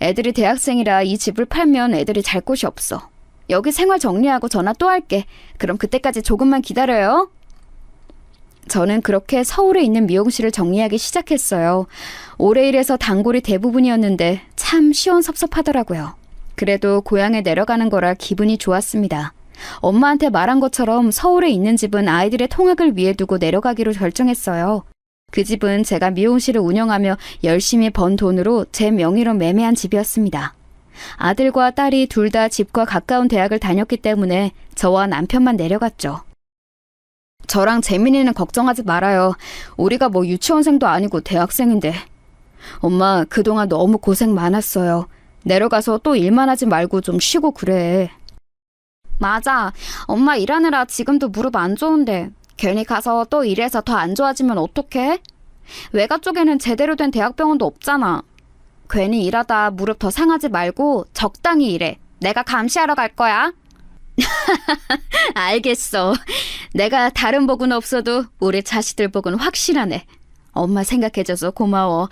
애들이 대학생이라 이 집을 팔면 애들이 잘 곳이 없어. 여기 생활 정리하고 전화 또 할게. 그럼 그때까지 조금만 기다려요. 저는 그렇게 서울에 있는 미용실을 정리하기 시작했어요. 오래 일해서 단골이 대부분이었는데 참 시원섭섭하더라고요. 그래도 고향에 내려가는 거라 기분이 좋았습니다. 엄마한테 말한 것처럼 서울에 있는 집은 아이들의 통학을 위해 두고 내려가기로 결정했어요. 그 집은 제가 미용실을 운영하며 열심히 번 돈으로 제 명의로 매매한 집이었습니다. 아들과 딸이 둘 다 집과 가까운 대학을 다녔기 때문에 저와 남편만 내려갔죠. 저랑 재민이는 걱정하지 말아요. 우리가 뭐 유치원생도 아니고 대학생인데. 엄마, 그동안 너무 고생 많았어요. 내려가서 또 일만 하지 말고 좀 쉬고 그래. 맞아. 엄마 일하느라 지금도 무릎 안 좋은데 괜히 가서 또 일해서 더 안 좋아지면 어떡해? 외가 쪽에는 제대로 된 대학병원도 없잖아. 괜히 일하다 무릎 더 상하지 말고 적당히 일해. 내가 감시하러 갈 거야. 알겠어. 내가 다른 복은 없어도 우리 자식들 복은 확실하네. 엄마 생각해줘서 고마워.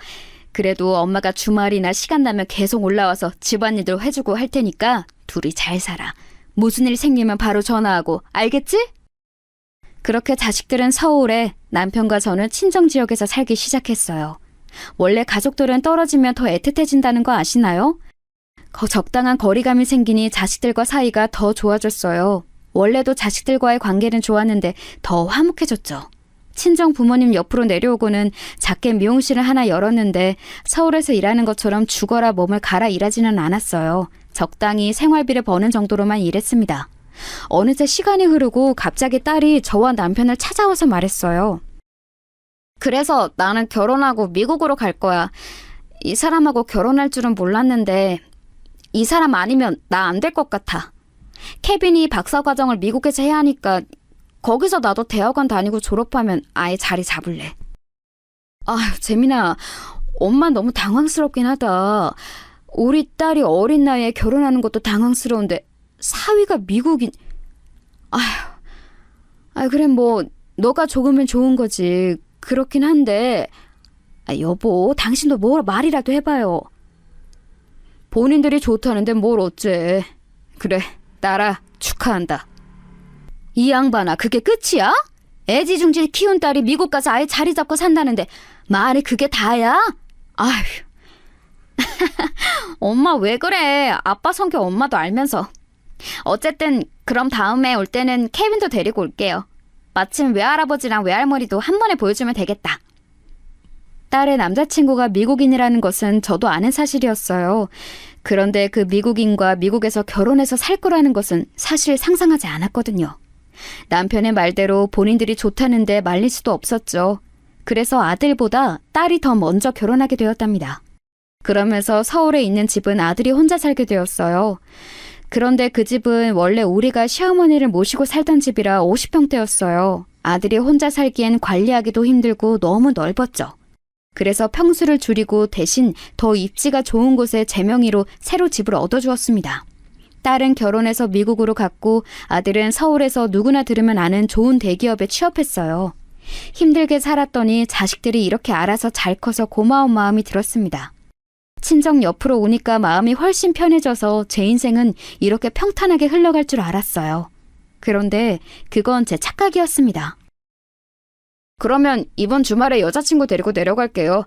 그래도 엄마가 주말이나 시간 나면 계속 올라와서 집안일도 해주고 할 테니까 둘이 잘 살아. 무슨 일 생기면 바로 전화하고, 알겠지? 그렇게 자식들은 서울에, 남편과 저는 친정 지역에서 살기 시작했어요. 원래 가족들은 떨어지면 더 애틋해진다는 거 아시나요? 적당한 거리감이 생기니 자식들과 사이가 더 좋아졌어요. 원래도 자식들과의 관계는 좋았는데 더 화목해졌죠. 친정 부모님 옆으로 내려오고는 작게 미용실을 하나 열었는데 서울에서 일하는 것처럼 죽어라 몸을 갈아 일하지는 않았어요. 적당히 생활비를 버는 정도로만 일했습니다. 어느새 시간이 흐르고 갑자기 딸이 저와 남편을 찾아와서 말했어요. 그래서 나는 결혼하고 미국으로 갈 거야. 이 사람하고 결혼할 줄은 몰랐는데 이 사람 아니면 나 안 될 것 같아. 케빈이 박사과정을 미국에서 해야 하니까 거기서 나도 대학원 다니고 졸업하면 아예 자리 잡을래. 아휴, 재민아, 엄마 너무 당황스럽긴 하다. 우리 딸이 어린 나이에 결혼하는 것도 당황스러운데 사위가 미국인... 그래 뭐 너가 좋으면 좋은 거지. 그렇긴 한데 여보, 당신도 뭐 말이라도 해봐요. 본인들이 좋다는데 뭘 어째. 그래, 딸아, 축하한다. 이 양반아, 그게 끝이야? 애지중지 키운 딸이 미국 가서 아예 자리 잡고 산다는데 말이 그게 다야? 아휴. 엄마 왜 그래? 아빠 성격 엄마도 알면서. 어쨌든 그럼 다음에 올 때는 케빈도 데리고 올게요. 마침 외할아버지랑 외할머니도 한 번에 보여주면 되겠다. 딸의 남자친구가 미국인이라는 것은 저도 아는 사실이었어요. 그런데 그 미국인과 미국에서 결혼해서 살 거라는 것은 사실 상상하지 않았거든요. 남편의 말대로 본인들이 좋다는데 말릴 수도 없었죠. 그래서 아들보다 딸이 더 먼저 결혼하게 되었답니다. 그러면서 서울에 있는 집은 아들이 혼자 살게 되었어요. 그런데 그 집은 원래 우리가 시어머니를 모시고 살던 집이라 50평대였어요. 아들이 혼자 살기엔 관리하기도 힘들고 너무 넓었죠. 그래서 평수를 줄이고 대신 더 입지가 좋은 곳에 제 명의로 새로 집을 얻어주었습니다. 딸은 결혼해서 미국으로 갔고 아들은 서울에서 누구나 들으면 아는 좋은 대기업에 취업했어요. 힘들게 살았더니 자식들이 이렇게 알아서 잘 커서 고마운 마음이 들었습니다. 친정 옆으로 오니까 마음이 훨씬 편해져서 제 인생은 이렇게 평탄하게 흘러갈 줄 알았어요. 그런데 그건 제 착각이었습니다. 그러면 이번 주말에 여자친구 데리고 내려갈게요.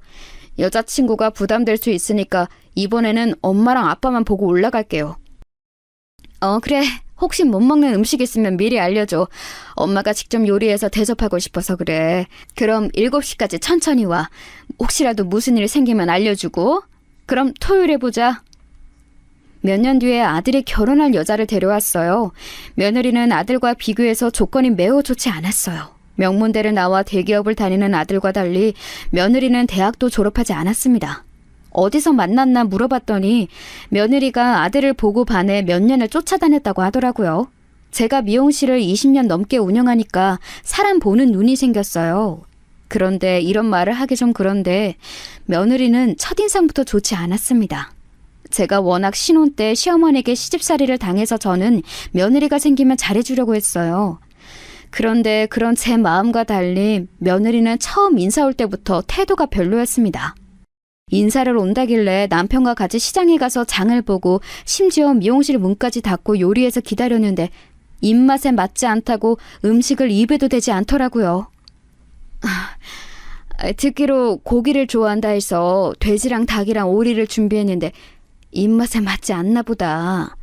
여자친구가 부담될 수 있으니까 이번에는 엄마랑 아빠만 보고 올라갈게요. 그래. 혹시 못 먹는 음식 있으면 미리 알려줘. 엄마가 직접 요리해서 대접하고 싶어서 그래. 그럼 7시까지 천천히 와. 혹시라도 무슨 일 생기면 알려주고. 그럼 토요일에 보자. 몇 년 뒤에 아들이 결혼할 여자를 데려왔어요. 며느리는 아들과 비교해서 조건이 매우 좋지 않았어요. 명문대를 나와 대기업을 다니는 아들과 달리 며느리는 대학도 졸업하지 않았습니다. 어디서 만났나 물어봤더니 며느리가 아들을 보고 반해 몇 년을 쫓아다녔다고 하더라고요. 제가 미용실을 20년 넘게 운영하니까 사람 보는 눈이 생겼어요. 그런데 이런 말을 하기 좀 그런데 며느리는 첫인상부터 좋지 않았습니다. 제가 워낙 신혼 때 시어머니에게 시집살이를 당해서 저는 며느리가 생기면 잘해주려고 했어요. 그런데 그런 제 마음과 달리 며느리는 처음 인사 올 때부터 태도가 별로였습니다. 인사를 온다길래 남편과 같이 시장에 가서 장을 보고 심지어 미용실 문까지 닫고 요리해서 기다렸는데 입맛에 맞지 않다고 음식을 입에도 대지 않더라고요. 듣기로 고기를 좋아한다 해서 돼지랑 닭이랑 오리를 준비했는데 입맛에 맞지 않나 보다.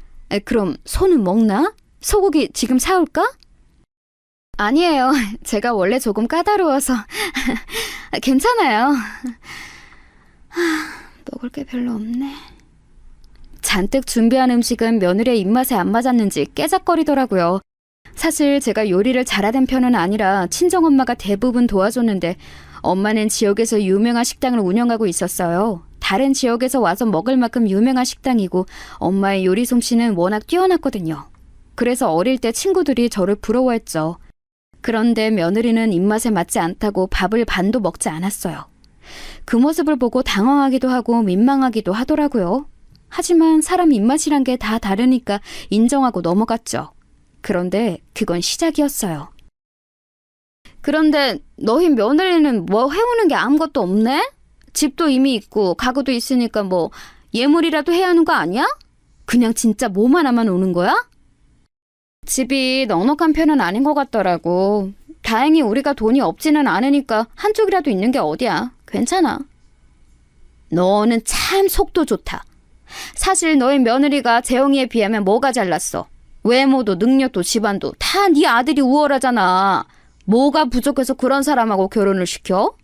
그럼 소는 먹나? 소고기 지금 사올까? 아니에요. 제가 원래 조금 까다로워서 괜찮아요. 먹을 게 별로 없네. 잔뜩 준비한 음식은 며느리의 입맛에 안 맞았는지 깨작거리더라고요. 사실 제가 요리를 잘하는 편은 아니라 친정엄마가 대부분 도와줬는데 엄마는 지역에서 유명한 식당을 운영하고 있었어요. 다른 지역에서 와서 먹을 만큼 유명한 식당이고 엄마의 요리 솜씨는 워낙 뛰어났거든요. 그래서 어릴 때 친구들이 저를 부러워했죠. 그런데 며느리는 입맛에 맞지 않다고 밥을 반도 먹지 않았어요. 그 모습을 보고 당황하기도 하고 민망하기도 하더라고요. 하지만 사람 입맛이란 게 다 다르니까 인정하고 넘어갔죠. 그런데 그건 시작이었어요. 그런데 너희 며느리는 뭐 해오는 게 아무것도 없네? 집도 이미 있고 가구도 있으니까 뭐 예물이라도 해야 하는 거 아니야? 그냥 진짜 몸 하나만 오는 거야? 집이 넉넉한 편은 아닌 것 같더라고. 다행히 우리가 돈이 없지는 않으니까 한쪽이라도 있는 게 어디야. 괜찮아. 너는 참 속도 좋다. 사실 너희 며느리가 재영이에 비하면 뭐가 잘났어? 외모도 능력도 집안도 다 네 아들이 우월하잖아. 뭐가 부족해서 그런 사람하고 결혼을 시켜?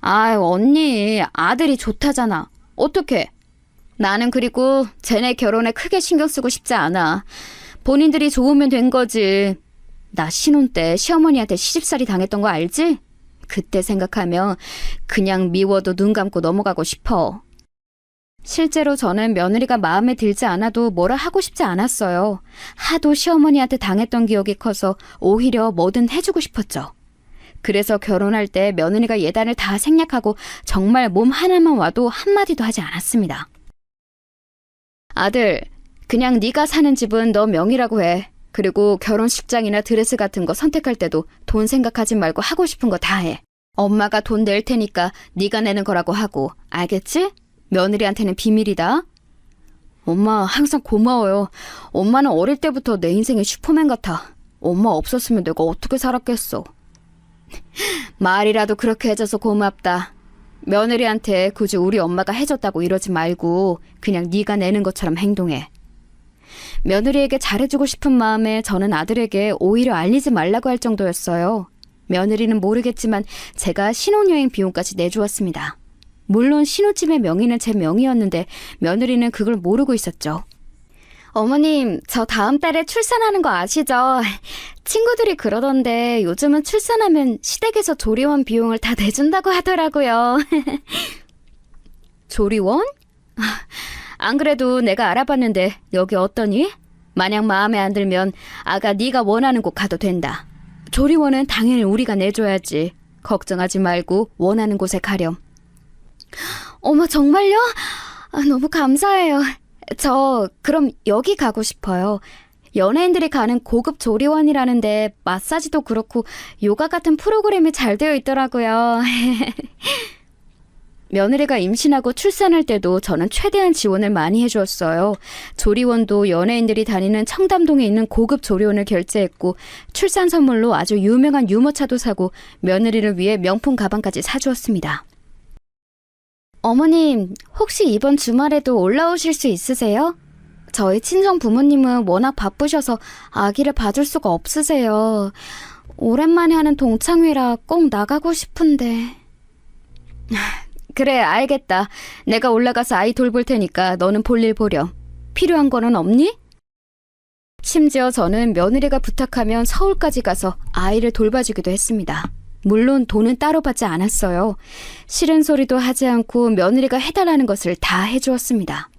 아유, 언니, 아들이 좋다잖아. 어떡해? 나는 그리고 쟤네 결혼에 크게 신경 쓰고 싶지 않아. 본인들이 좋으면 된 거지. 나 신혼 때 시어머니한테 시집살이 당했던 거 알지? 그때 생각하면 그냥 미워도 눈 감고 넘어가고 싶어. 실제로 저는 며느리가 마음에 들지 않아도 뭐라 하고 싶지 않았어요. 하도 시어머니한테 당했던 기억이 커서 오히려 뭐든 해주고 싶었죠. 그래서 결혼할 때 며느리가 예단을 다 생략하고 정말 몸 하나만 와도 한마디도 하지 않았습니다. 아들, 그냥 네가 사는 집은 너 명의라고 해. 그리고 결혼식장이나 드레스 같은 거 선택할 때도 돈 생각하지 말고 하고 싶은 거 다 해. 엄마가 돈 낼 테니까 네가 내는 거라고 하고, 알겠지? 며느리한테는 비밀이다. 엄마 항상 고마워요. 엄마는 어릴 때부터 내 인생의 슈퍼맨 같아. 엄마 없었으면 내가 어떻게 살았겠어. 말이라도 그렇게 해줘서 고맙다. 며느리한테 굳이 우리 엄마가 해줬다고 이러지 말고 그냥 네가 내는 것처럼 행동해. 며느리에게 잘해주고 싶은 마음에 저는 아들에게 오히려 알리지 말라고 할 정도였어요. 며느리는 모르겠지만 제가 신혼여행 비용까지 내주었습니다. 물론 신혼집의 명의는 제 명의였는데 며느리는 그걸 모르고 있었죠. 어머님, 저 다음 달에 출산하는 거 아시죠? 친구들이 그러던데 요즘은 출산하면 시댁에서 조리원 비용을 다 내준다고 하더라고요. 조리원? 안 그래도 내가 알아봤는데 여기 어떠니? 만약 마음에 안 들면 아가 네가 원하는 곳 가도 된다. 조리원은 당연히 우리가 내줘야지. 걱정하지 말고 원하는 곳에 가렴. 어머, 정말요? 너무 감사해요. 저 그럼 여기 가고 싶어요. 연예인들이 가는 고급 조리원이라는데 마사지도 그렇고 요가 같은 프로그램이 잘 되어 있더라고요. 며느리가 임신하고 출산할 때도 저는 최대한 지원을 많이 해주었어요. 조리원도 연예인들이 다니는 청담동에 있는 고급 조리원을 결제했고 출산 선물로 아주 유명한 유모차도 사고 며느리를 위해 명품 가방까지 사주었습니다. 어머님, 혹시 이번 주말에도 올라오실 수 있으세요? 저희 친정 부모님은 워낙 바쁘셔서 아기를 봐줄 수가 없으세요. 오랜만에 하는 동창회라 꼭 나가고 싶은데. 그래, 알겠다. 내가 올라가서 아이 돌볼 테니까 너는 볼일 보렴. 필요한 거는 없니? 심지어 저는 며느리가 부탁하면 서울까지 가서 아이를 돌봐주기도 했습니다. 물론 돈은 따로 받지 않았어요. 싫은 소리도 하지 않고 며느리가 해달라는 것을 다 해주었습니다.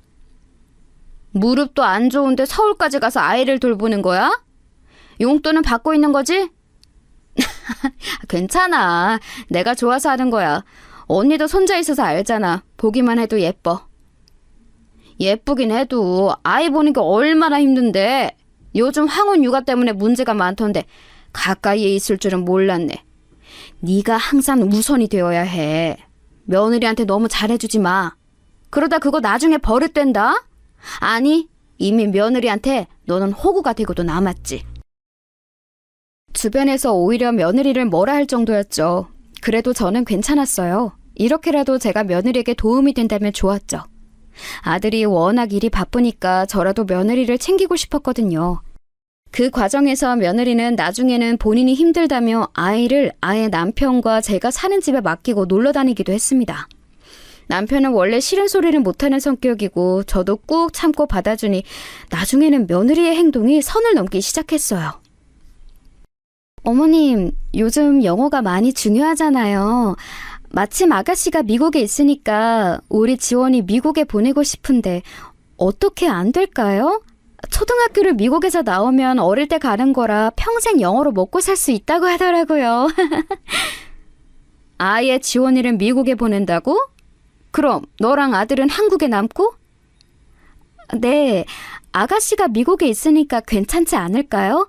무릎도 안 좋은데 서울까지 가서 아이를 돌보는 거야? 용돈은 받고 있는 거지? 괜찮아. 내가 좋아서 하는 거야. 언니도 손자 있어서 알잖아. 보기만 해도 예뻐. 예쁘긴 해도 아이 보는 게 얼마나 힘든데. 요즘 황혼 육아 때문에 문제가 많던데 가까이에 있을 줄은 몰랐네. 네가 항상 우선이 되어야 해. 며느리한테 너무 잘해주지 마. 그러다 그거 나중에 버릇된다? 아니, 이미 며느리한테 너는 호구가 되고도 남았지. 주변에서 오히려 며느리를 뭐라 할 정도였죠. 그래도 저는 괜찮았어요. 이렇게라도 제가 며느리에게 도움이 된다면 좋았죠. 아들이 워낙 일이 바쁘니까 저라도 며느리를 챙기고 싶었거든요. 그 과정에서 며느리는 나중에는 본인이 힘들다며 아이를 아예 남편과 제가 사는 집에 맡기고 놀러 다니기도 했습니다. 남편은 원래 싫은 소리를 못하는 성격이고 저도 꾹 참고 받아주니 나중에는 며느리의 행동이 선을 넘기 시작했어요. 어머님, 요즘 영어가 많이 중요하잖아요. 마침 아가씨가 미국에 있으니까 우리 지원이 미국에 보내고 싶은데 어떻게 안 될까요? 초등학교를 미국에서 나오면 어릴 때 가는 거라 평생 영어로 먹고 살 수 있다고 하더라고요. 아예 지원이를 미국에 보낸다고? 그럼 너랑 아들은 한국에 남고? 네, 아가씨가 미국에 있으니까 괜찮지 않을까요?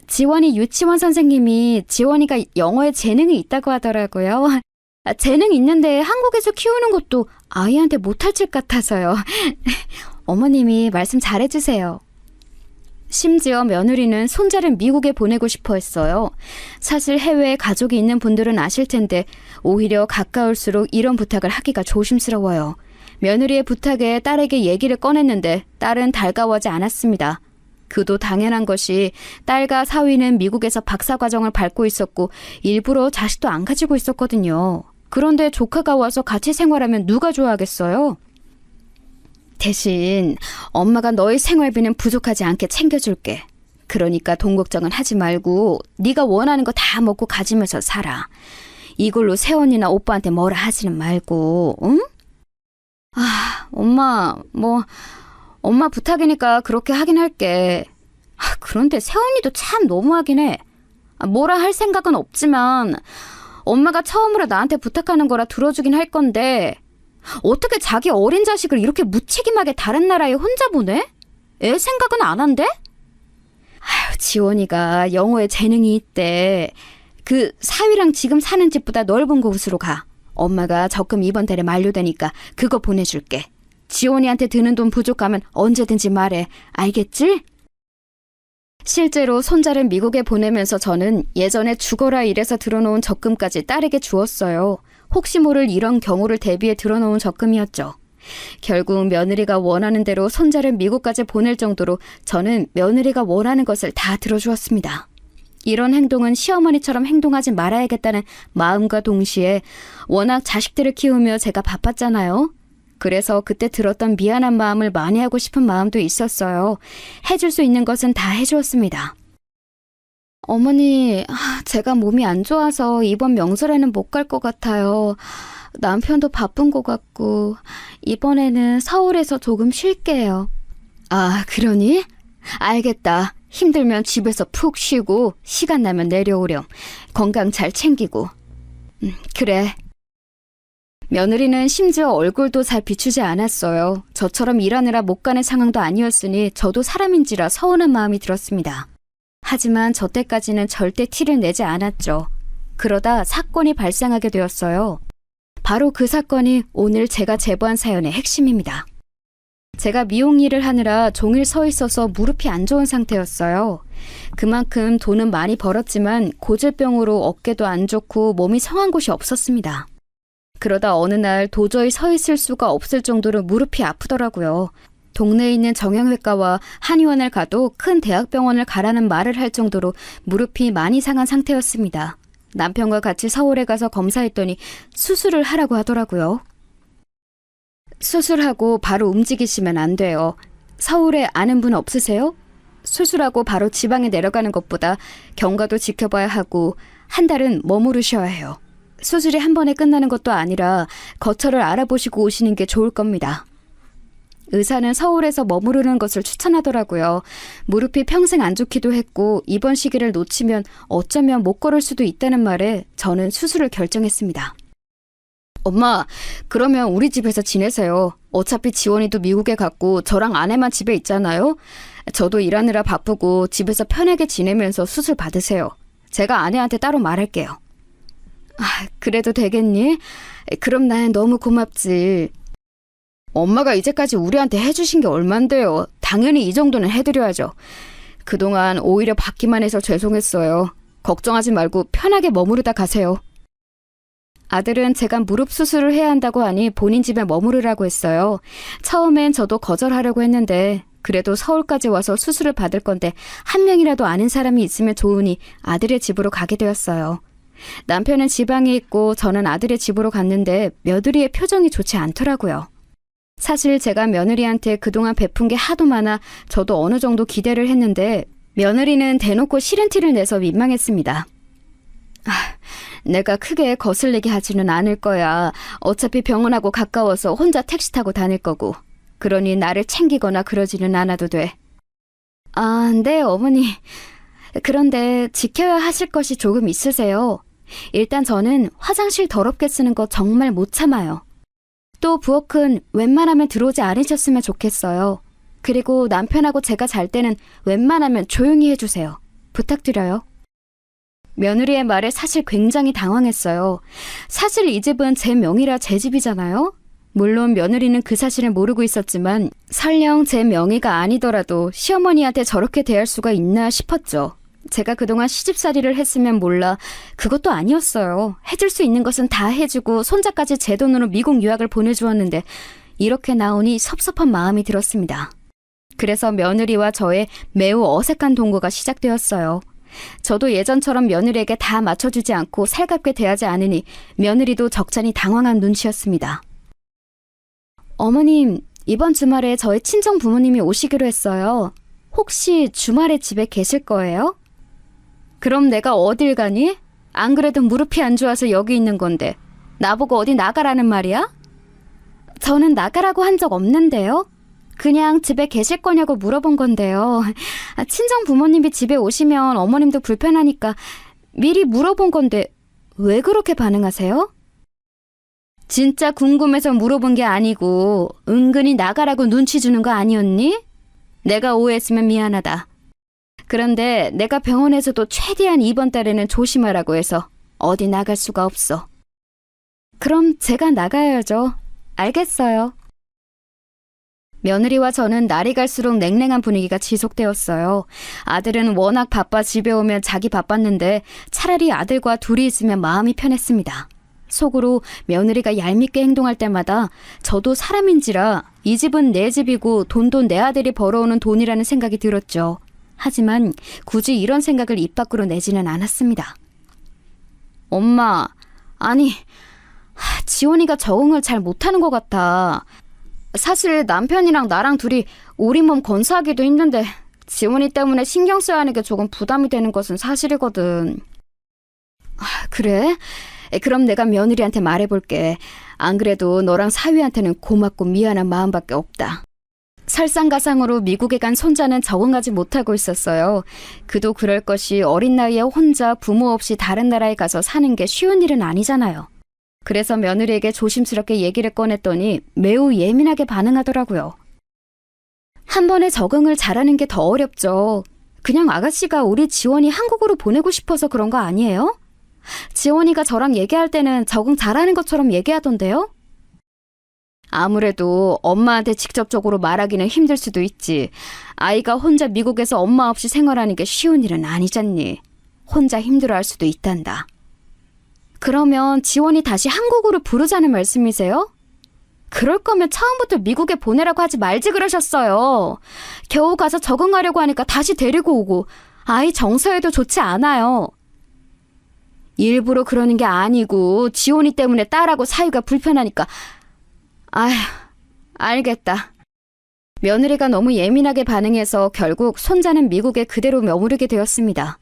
지원이 유치원 선생님이 지원이가 영어에 재능이 있다고 하더라고요. 재능 있는데 한국에서 키우는 것도 아이한테 못할 짓 같아서요. 어머님이 말씀 잘해주세요. 심지어 며느리는 손자를 미국에 보내고 싶어 했어요. 사실 해외에 가족이 있는 분들은 아실 텐데 오히려 가까울수록 이런 부탁을 하기가 조심스러워요. 며느리의 부탁에 딸에게 얘기를 꺼냈는데 딸은 달가워하지 않았습니다. 그도 당연한 것이 딸과 사위는 미국에서 박사 과정을 밟고 있었고 일부러 자식도 안 가지고 있었거든요. 그런데 조카가 와서 같이 생활하면 누가 좋아하겠어요? 대신 엄마가 너의 생활비는 부족하지 않게 챙겨줄게. 그러니까 돈 걱정은 하지 말고 네가 원하는 거 다 먹고 가지면서 살아. 이걸로 새언니나 오빠한테 뭐라 하지는 말고, 응? 엄마 부탁이니까 그렇게 하긴 할게. 그런데 새언니도 참 너무하긴 해. 뭐라 할 생각은 없지만 엄마가 처음으로 나한테 부탁하는 거라 들어주긴 할 건데 어떻게 자기 어린 자식을 이렇게 무책임하게 다른 나라에 혼자 보내? 애 생각은 안 한대? 지원이가 영어에 재능이 있대. 그 사위랑 지금 사는 집보다 넓은 곳으로 가. 엄마가 적금 이번 달에 만료되니까 그거 보내줄게. 지원이한테 드는 돈 부족하면 언제든지 말해. 알겠지? 실제로 손자를 미국에 보내면서 저는 예전에 죽어라 일해서 들어놓은 적금까지 딸에게 주었어요. 혹시 모를 이런 경우를 대비해 들어놓은 적금이었죠. 결국 며느리가 원하는 대로 손자를 미국까지 보낼 정도로 저는 며느리가 원하는 것을 다 들어주었습니다. 이런 행동은 시어머니처럼 행동하지 말아야겠다는 마음과 동시에 워낙 자식들을 키우며 제가 바빴잖아요. 그래서 그때 들었던 미안한 마음을 만회하고 싶은 마음도 있었어요. 해줄 수 있는 것은 다 해주었습니다. 어머니, 제가 몸이 안 좋아서 이번 명절에는 못 갈 것 같아요. 남편도 바쁜 것 같고 이번에는 서울에서 조금 쉴게요. 그러니? 알겠다. 힘들면 집에서 푹 쉬고 시간 나면 내려오렴. 건강 잘 챙기고. 그래. 며느리는 심지어 얼굴도 잘 비추지 않았어요. 저처럼 일하느라 못 가는 상황도 아니었으니 저도 사람인지라 서운한 마음이 들었습니다. 하지만 저 때까지는 절대 티를 내지 않았죠. 그러다 사건이 발생하게 되었어요. 바로 그 사건이 오늘 제가 제보한 사연의 핵심입니다. 제가 미용 일을 하느라 종일 서 있어서 무릎이 안 좋은 상태였어요. 그만큼 돈은 많이 벌었지만 고질병으로 어깨도 안 좋고 몸이 성한 곳이 없었습니다. 그러다 어느 날 도저히 서 있을 수가 없을 정도로 무릎이 아프더라고요. 동네에 있는 정형외과와 한의원을 가도 큰 대학병원을 가라는 말을 할 정도로 무릎이 많이 상한 상태였습니다. 남편과 같이 서울에 가서 검사했더니 수술을 하라고 하더라고요. 수술하고 바로 움직이시면 안 돼요. 서울에 아는 분 없으세요? 수술하고 바로 지방에 내려가는 것보다 경과도 지켜봐야 하고 한 달은 머무르셔야 해요. 수술이 한 번에 끝나는 것도 아니라 거처를 알아보시고 오시는 게 좋을 겁니다. 의사는 서울에서 머무르는 것을 추천하더라고요. 무릎이 평생 안 좋기도 했고 이번 시기를 놓치면 어쩌면 못 걸을 수도 있다는 말에 저는 수술을 결정했습니다. 엄마, 그러면 우리 집에서 지내세요. 어차피 지원이도 미국에 갔고 저랑 아내만 집에 있잖아요. 저도 일하느라 바쁘고 집에서 편하게 지내면서 수술 받으세요. 제가 아내한테 따로 말할게요. 그래도 되겠니? 그럼 난 너무 고맙지. 엄마가 이제까지 우리한테 해주신 게 얼만데요. 당연히 이 정도는 해드려야죠. 그동안 오히려 받기만 해서 죄송했어요. 걱정하지 말고 편하게 머무르다 가세요. 아들은 제가 무릎 수술을 해야 한다고 하니 본인 집에 머무르라고 했어요. 처음엔 저도 거절하려고 했는데 그래도 서울까지 와서 수술을 받을 건데 한 명이라도 아는 사람이 있으면 좋으니 아들의 집으로 가게 되었어요. 남편은 지방에 있고 저는 아들의 집으로 갔는데 며느리의 표정이 좋지 않더라고요. 사실 제가 며느리한테 그동안 베푼 게 하도 많아 저도 어느 정도 기대를 했는데 며느리는 대놓고 싫은 티를 내서 민망했습니다. 내가 크게 거슬리게 하지는 않을 거야. 어차피 병원하고 가까워서 혼자 택시 타고 다닐 거고. 그러니 나를 챙기거나 그러지는 않아도 돼. 네, 어머니. 그런데 지켜야 하실 것이 조금 있으세요. 일단 저는 화장실 더럽게 쓰는 거 정말 못 참아요. 또 부엌은 웬만하면 들어오지 않으셨으면 좋겠어요. 그리고 남편하고 제가 잘 때는 웬만하면 조용히 해주세요. 부탁드려요. 며느리의 말에 사실 굉장히 당황했어요. 사실 이 집은 제 명의라 제 집이잖아요. 물론 며느리는 그 사실을 모르고 있었지만 설령 제 명의가 아니더라도 시어머니한테 저렇게 대할 수가 있나 싶었죠. 제가 그동안 시집살이를 했으면 몰라 그것도 아니었어요. 해줄 수 있는 것은 다 해주고 손자까지 제 돈으로 미국 유학을 보내주었는데 이렇게 나오니 섭섭한 마음이 들었습니다. 그래서 며느리와 저의 매우 어색한 동거가 시작되었어요. 저도 예전처럼 며느리에게 다 맞춰주지 않고 살갑게 대하지 않으니 며느리도 적잖이 당황한 눈치였습니다. 어머님, 이번 주말에 저희 친정 부모님이 오시기로 했어요. 혹시 주말에 집에 계실 거예요? 그럼 내가 어딜 가니? 안 그래도 무릎이 안 좋아서 여기 있는 건데 나보고 어디 나가라는 말이야? 저는 나가라고 한 적 없는데요. 그냥 집에 계실 거냐고 물어본 건데요. 친정 부모님이 집에 오시면 어머님도 불편하니까 미리 물어본 건데 왜 그렇게 반응하세요? 진짜 궁금해서 물어본 게 아니고 은근히 나가라고 눈치 주는 거 아니었니? 내가 오해했으면 미안하다. 그런데 내가 병원에서도 최대한 이번 달에는 조심하라고 해서 어디 나갈 수가 없어. 그럼 제가 나가야죠. 알겠어요. 며느리와 저는 날이 갈수록 냉랭한 분위기가 지속되었어요. 아들은 워낙 바빠 집에 오면 자기 바빴는데 차라리 아들과 둘이 있으면 마음이 편했습니다. 속으로 며느리가 얄밉게 행동할 때마다 저도 사람인지라 이 집은 내 집이고 돈도 내 아들이 벌어오는 돈이라는 생각이 들었죠. 하지만 굳이 이런 생각을 입 밖으로 내지는 않았습니다. 엄마, 아니, 지원이가 적응을 잘 못하는 것 같아. 사실 남편이랑 나랑 둘이 우리 몸 건사하기도 힘든데 지원이 때문에 신경 써야 하는 게 조금 부담이 되는 것은 사실이거든. 그래? 그럼 내가 며느리한테 말해볼게. 안 그래도 너랑 사위한테는 고맙고 미안한 마음밖에 없다. 설상가상으로 미국에 간 손자는 적응하지 못하고 있었어요. 그도 그럴 것이 어린 나이에 혼자 부모 없이 다른 나라에 가서 사는 게 쉬운 일은 아니잖아요. 그래서 며느리에게 조심스럽게 얘기를 꺼냈더니 매우 예민하게 반응하더라고요. 한 번에 적응을 잘하는 게 더 어렵죠. 그냥 아가씨가 우리 지원이 한국으로 보내고 싶어서 그런 거 아니에요? 지원이가 저랑 얘기할 때는 적응 잘하는 것처럼 얘기하던데요? 아무래도 엄마한테 직접적으로 말하기는 힘들 수도 있지. 아이가 혼자 미국에서 엄마 없이 생활하는 게 쉬운 일은 아니잖니. 혼자 힘들어할 수도 있단다. 그러면 지원이 다시 한국으로 부르자는 말씀이세요? 그럴 거면 처음부터 미국에 보내라고 하지 말지 그러셨어요. 겨우 가서 적응하려고 하니까 다시 데리고 오고 아이 정서에도 좋지 않아요. 일부러 그러는 게 아니고 지원이 때문에 딸하고 사이가 불편하니까. 아휴, 알겠다. 며느리가 너무 예민하게 반응해서 결국 손자는 미국에 그대로 머무르게 되었습니다.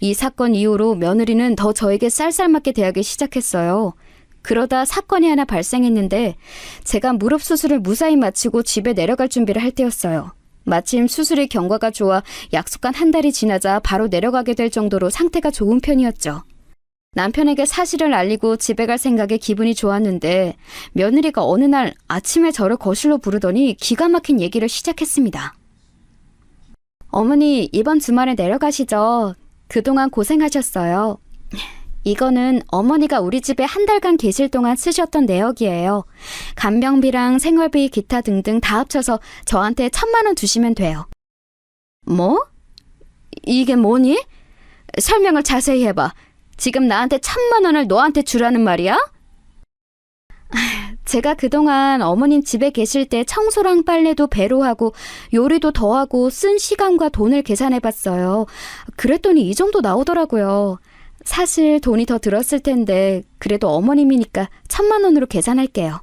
이 사건 이후로 며느리는 더 저에게 쌀쌀맞게 대하기 시작했어요. 그러다 사건이 하나 발생했는데 제가 무릎 수술을 무사히 마치고 집에 내려갈 준비를 할 때였어요. 마침 수술의 경과가 좋아 약속한 한 달이 지나자 바로 내려가게 될 정도로 상태가 좋은 편이었죠. 남편에게 사실을 알리고 집에 갈 생각에 기분이 좋았는데 며느리가 어느 날 아침에 저를 거실로 부르더니 기가 막힌 얘기를 시작했습니다. 어머니, 이번 주말에 내려가시죠. 그동안 고생하셨어요. 이거는 어머니가 우리 집에 한 달간 계실 동안 쓰셨던 내역이에요. 간병비랑 생활비, 기타 등등 다 합쳐서 저한테 1,000만 원 주시면 돼요. 뭐? 이게 뭐니? 설명을 자세히 해봐. 지금 나한테 1,000만 원을 너한테 주라는 말이야? 제가 그동안 어머님 집에 계실 때 청소랑 빨래도 배로 하고 요리도 더 하고 쓴 시간과 돈을 계산해봤어요. 그랬더니 이 정도 나오더라고요. 사실 돈이 더 들었을 텐데 그래도 어머님이니까 1,000만 원으로 계산할게요.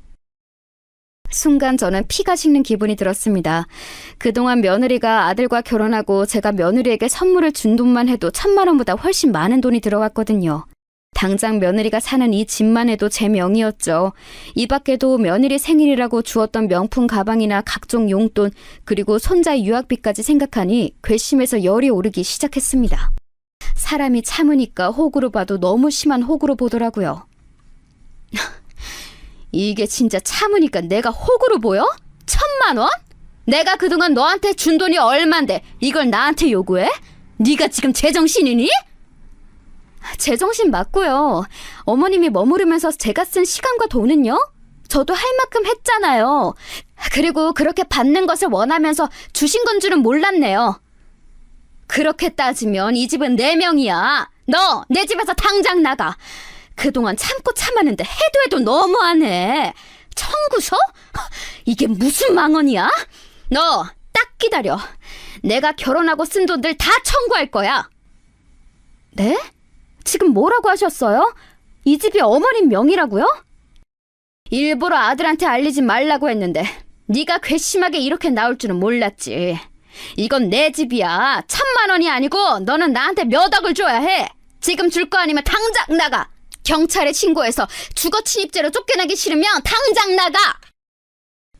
순간 저는 피가 식는 기분이 들었습니다. 그동안 며느리가 아들과 결혼하고 제가 며느리에게 선물을 준 돈만 해도 1,000만 원보다 훨씬 많은 돈이 들어왔거든요. 당장 며느리가 사는 이 집만 해도 제 명의였죠. 이 밖에도 며느리 생일이라고 주었던 명품 가방이나 각종 용돈, 그리고 손자 유학비까지 생각하니 괘씸해서 열이 오르기 시작했습니다. 사람이 참으니까 호구로 봐도 너무 심한 호구로 보더라고요. 이게 진짜 참으니까 내가 호구로 보여? 1,000만 원? 내가 그동안 너한테 준 돈이 얼만데 이걸 나한테 요구해? 네가 지금 제정신이니? 제정신 맞고요. 어머님이 머무르면서 제가 쓴 시간과 돈은요? 저도 할 만큼 했잖아요. 그리고 그렇게 받는 것을 원하면서 주신 건 줄은 몰랐네요. 그렇게 따지면 이 집은 내 명이야. 너 내 집에서 당장 나가. 그동안 참고 참았는데 해도 너무하네. 청구서? 이게 무슨 망언이야? 너 딱 기다려. 내가 결혼하고 쓴 돈들 다 청구할 거야. 네? 지금 뭐라고 하셨어요? 이 집이 어머님 명의라고요? 일부러 아들한테 알리지 말라고 했는데 네가 괘씸하게 이렇게 나올 줄은 몰랐지. 이건 내 집이야. 1,000만 원이 아니고 너는 나한테 몇 억을 줘야 해. 지금 줄 거 아니면 당장 나가. 경찰에 신고해서 주거 침입죄로 쫓겨나기 싫으면 당장 나가.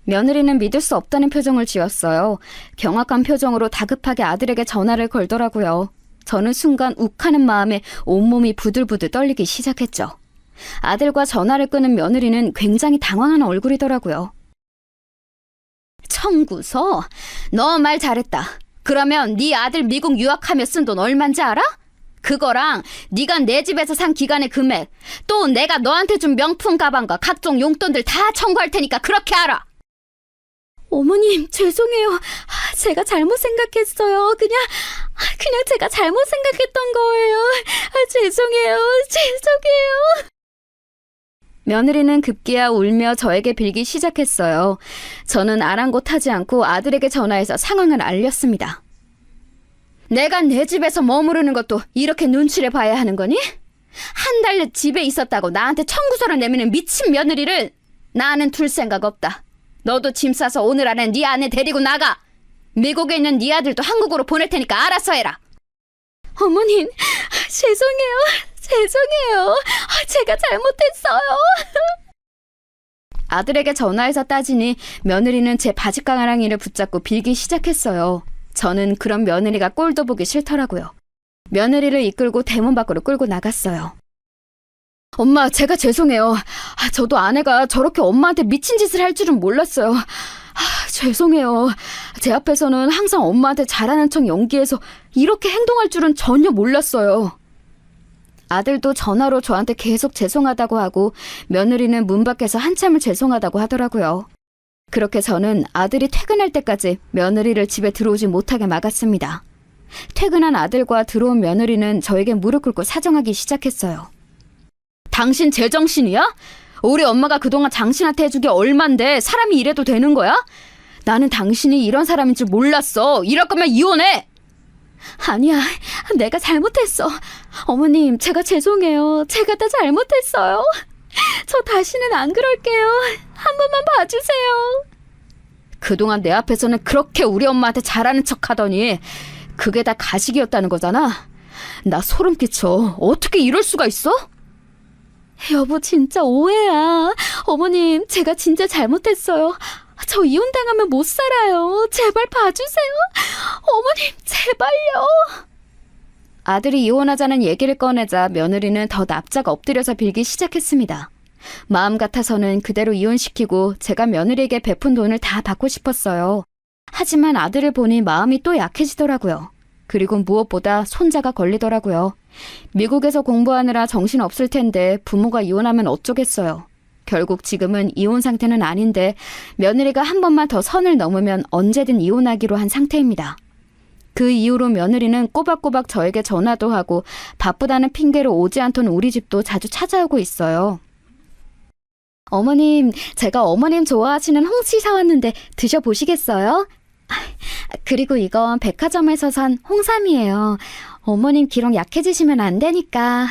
며느리는 믿을 수 없다는 표정을 지었어요. 경악한 표정으로 다급하게 아들에게 전화를 걸더라고요. 저는 순간 욱하는 마음에 온몸이 부들부들 떨리기 시작했죠. 아들과 전화를 끊은 며느리는 굉장히 당황한 얼굴이더라고요. 청구서? 너 말 잘했다. 그러면 네 아들 미국 유학하며 쓴 돈 얼만지 알아? 그거랑 네가 내 집에서 산 기간의 금액, 또 내가 너한테 준 명품 가방과 각종 용돈들 다 청구할 테니까 그렇게 알아. 어머님, 죄송해요. 제가 잘못 생각했어요. 그냥 제가 잘못 생각했던 거예요. 죄송해요. 며느리는 급기야 울며 저에게 빌기 시작했어요. 저는 아랑곳하지 않고 아들에게 전화해서 상황을 알렸습니다. 내가 내 집에서 머무르는 것도 이렇게 눈치를 봐야 하는 거니? 한 달 집에 있었다고 나한테 청구서를 내미는 미친 며느리를. 나는 둘 생각 없다. 너도 짐 싸서 오늘 안에 네 아내 데리고 나가. 미국에 있는 네 아들도 한국으로 보낼 테니까 알아서 해라. 어머님, 죄송해요. 제가 잘못했어요. 아들에게 전화해서 따지니 며느리는 제 바지가랑이를 붙잡고 빌기 시작했어요. 저는 그런 며느리가 꼴도 보기 싫더라고요. 며느리를 이끌고 대문 밖으로 끌고 나갔어요. 엄마, 제가 죄송해요. 저도 아내가 저렇게 엄마한테 미친 짓을 할 줄은 몰랐어요. 죄송해요. 제 앞에서는 항상 엄마한테 잘하는 척 연기해서 이렇게 행동할 줄은 전혀 몰랐어요. 아들도 전화로 저한테 계속 죄송하다고 하고 며느리는 문 밖에서 한참을 죄송하다고 하더라고요. 그렇게 저는 아들이 퇴근할 때까지 며느리를 집에 들어오지 못하게 막았습니다. 퇴근한 아들과 들어온 며느리는 저에게 무릎 꿇고 사정하기 시작했어요. 당신 제정신이야? 우리 엄마가 그동안 당신한테 해준 게 얼만데 사람이 이래도 되는 거야? 나는 당신이 이런 사람인 줄 몰랐어. 이럴 거면 이혼해! 아니야, 내가 잘못했어. 어머님, 제가 죄송해요. 제가 다 잘못했어요. 저 다시는 안 그럴게요. 한 번만 봐주세요. 그동안 내 앞에서는 그렇게 우리 엄마한테 잘하는 척 하더니 그게 다 가식이었다는 거잖아. 나 소름 끼쳐. 어떻게 이럴 수가 있어? 여보, 진짜 오해야. 어머님, 제가 진짜 잘못했어요. 저 이혼당하면 못 살아요. 제발 봐주세요. 어머님, 제발요. 아들이 이혼하자는 얘기를 꺼내자 며느리는 더 납작 엎드려서 빌기 시작했습니다. 마음 같아서는 그대로 이혼시키고 제가 며느리에게 베푼 돈을 다 받고 싶었어요. 하지만 아들을 보니 마음이 또 약해지더라고요. 그리고 무엇보다 손자가 걸리더라고요. 미국에서 공부하느라 정신없을 텐데 부모가 이혼하면 어쩌겠어요. 결국 지금은 이혼 상태는 아닌데 며느리가 한 번만 더 선을 넘으면 언제든 이혼하기로 한 상태입니다. 그 이후로 며느리는 꼬박꼬박 저에게 전화도 하고 바쁘다는 핑계로 오지 않던 우리 집도 자주 찾아오고 있어요. 어머님, 제가 어머님 좋아하시는 홍시 사왔는데 드셔보시겠어요? 그리고 이건 백화점에서 산 홍삼이에요. 어머님 기록 약해지시면 안 되니까.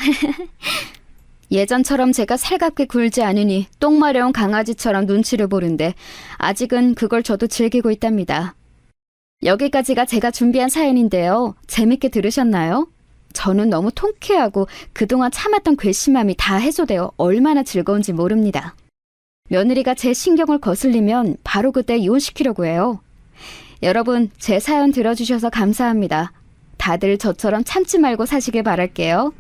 예전처럼 제가 살갑게 굴지 않으니 똥 마려운 강아지처럼 눈치를 보는데 아직은 그걸 저도 즐기고 있답니다. 여기까지가 제가 준비한 사연인데요. 재밌게 들으셨나요? 저는 너무 통쾌하고 그동안 참았던 괘씸함이 다 해소되어 얼마나 즐거운지 모릅니다. 며느리가 제 신경을 거슬리면 바로 그때 이혼시키려고 해요. 여러분, 제 사연 들어주셔서 감사합니다. 다들 저처럼 참지 말고 사시길 바랄게요.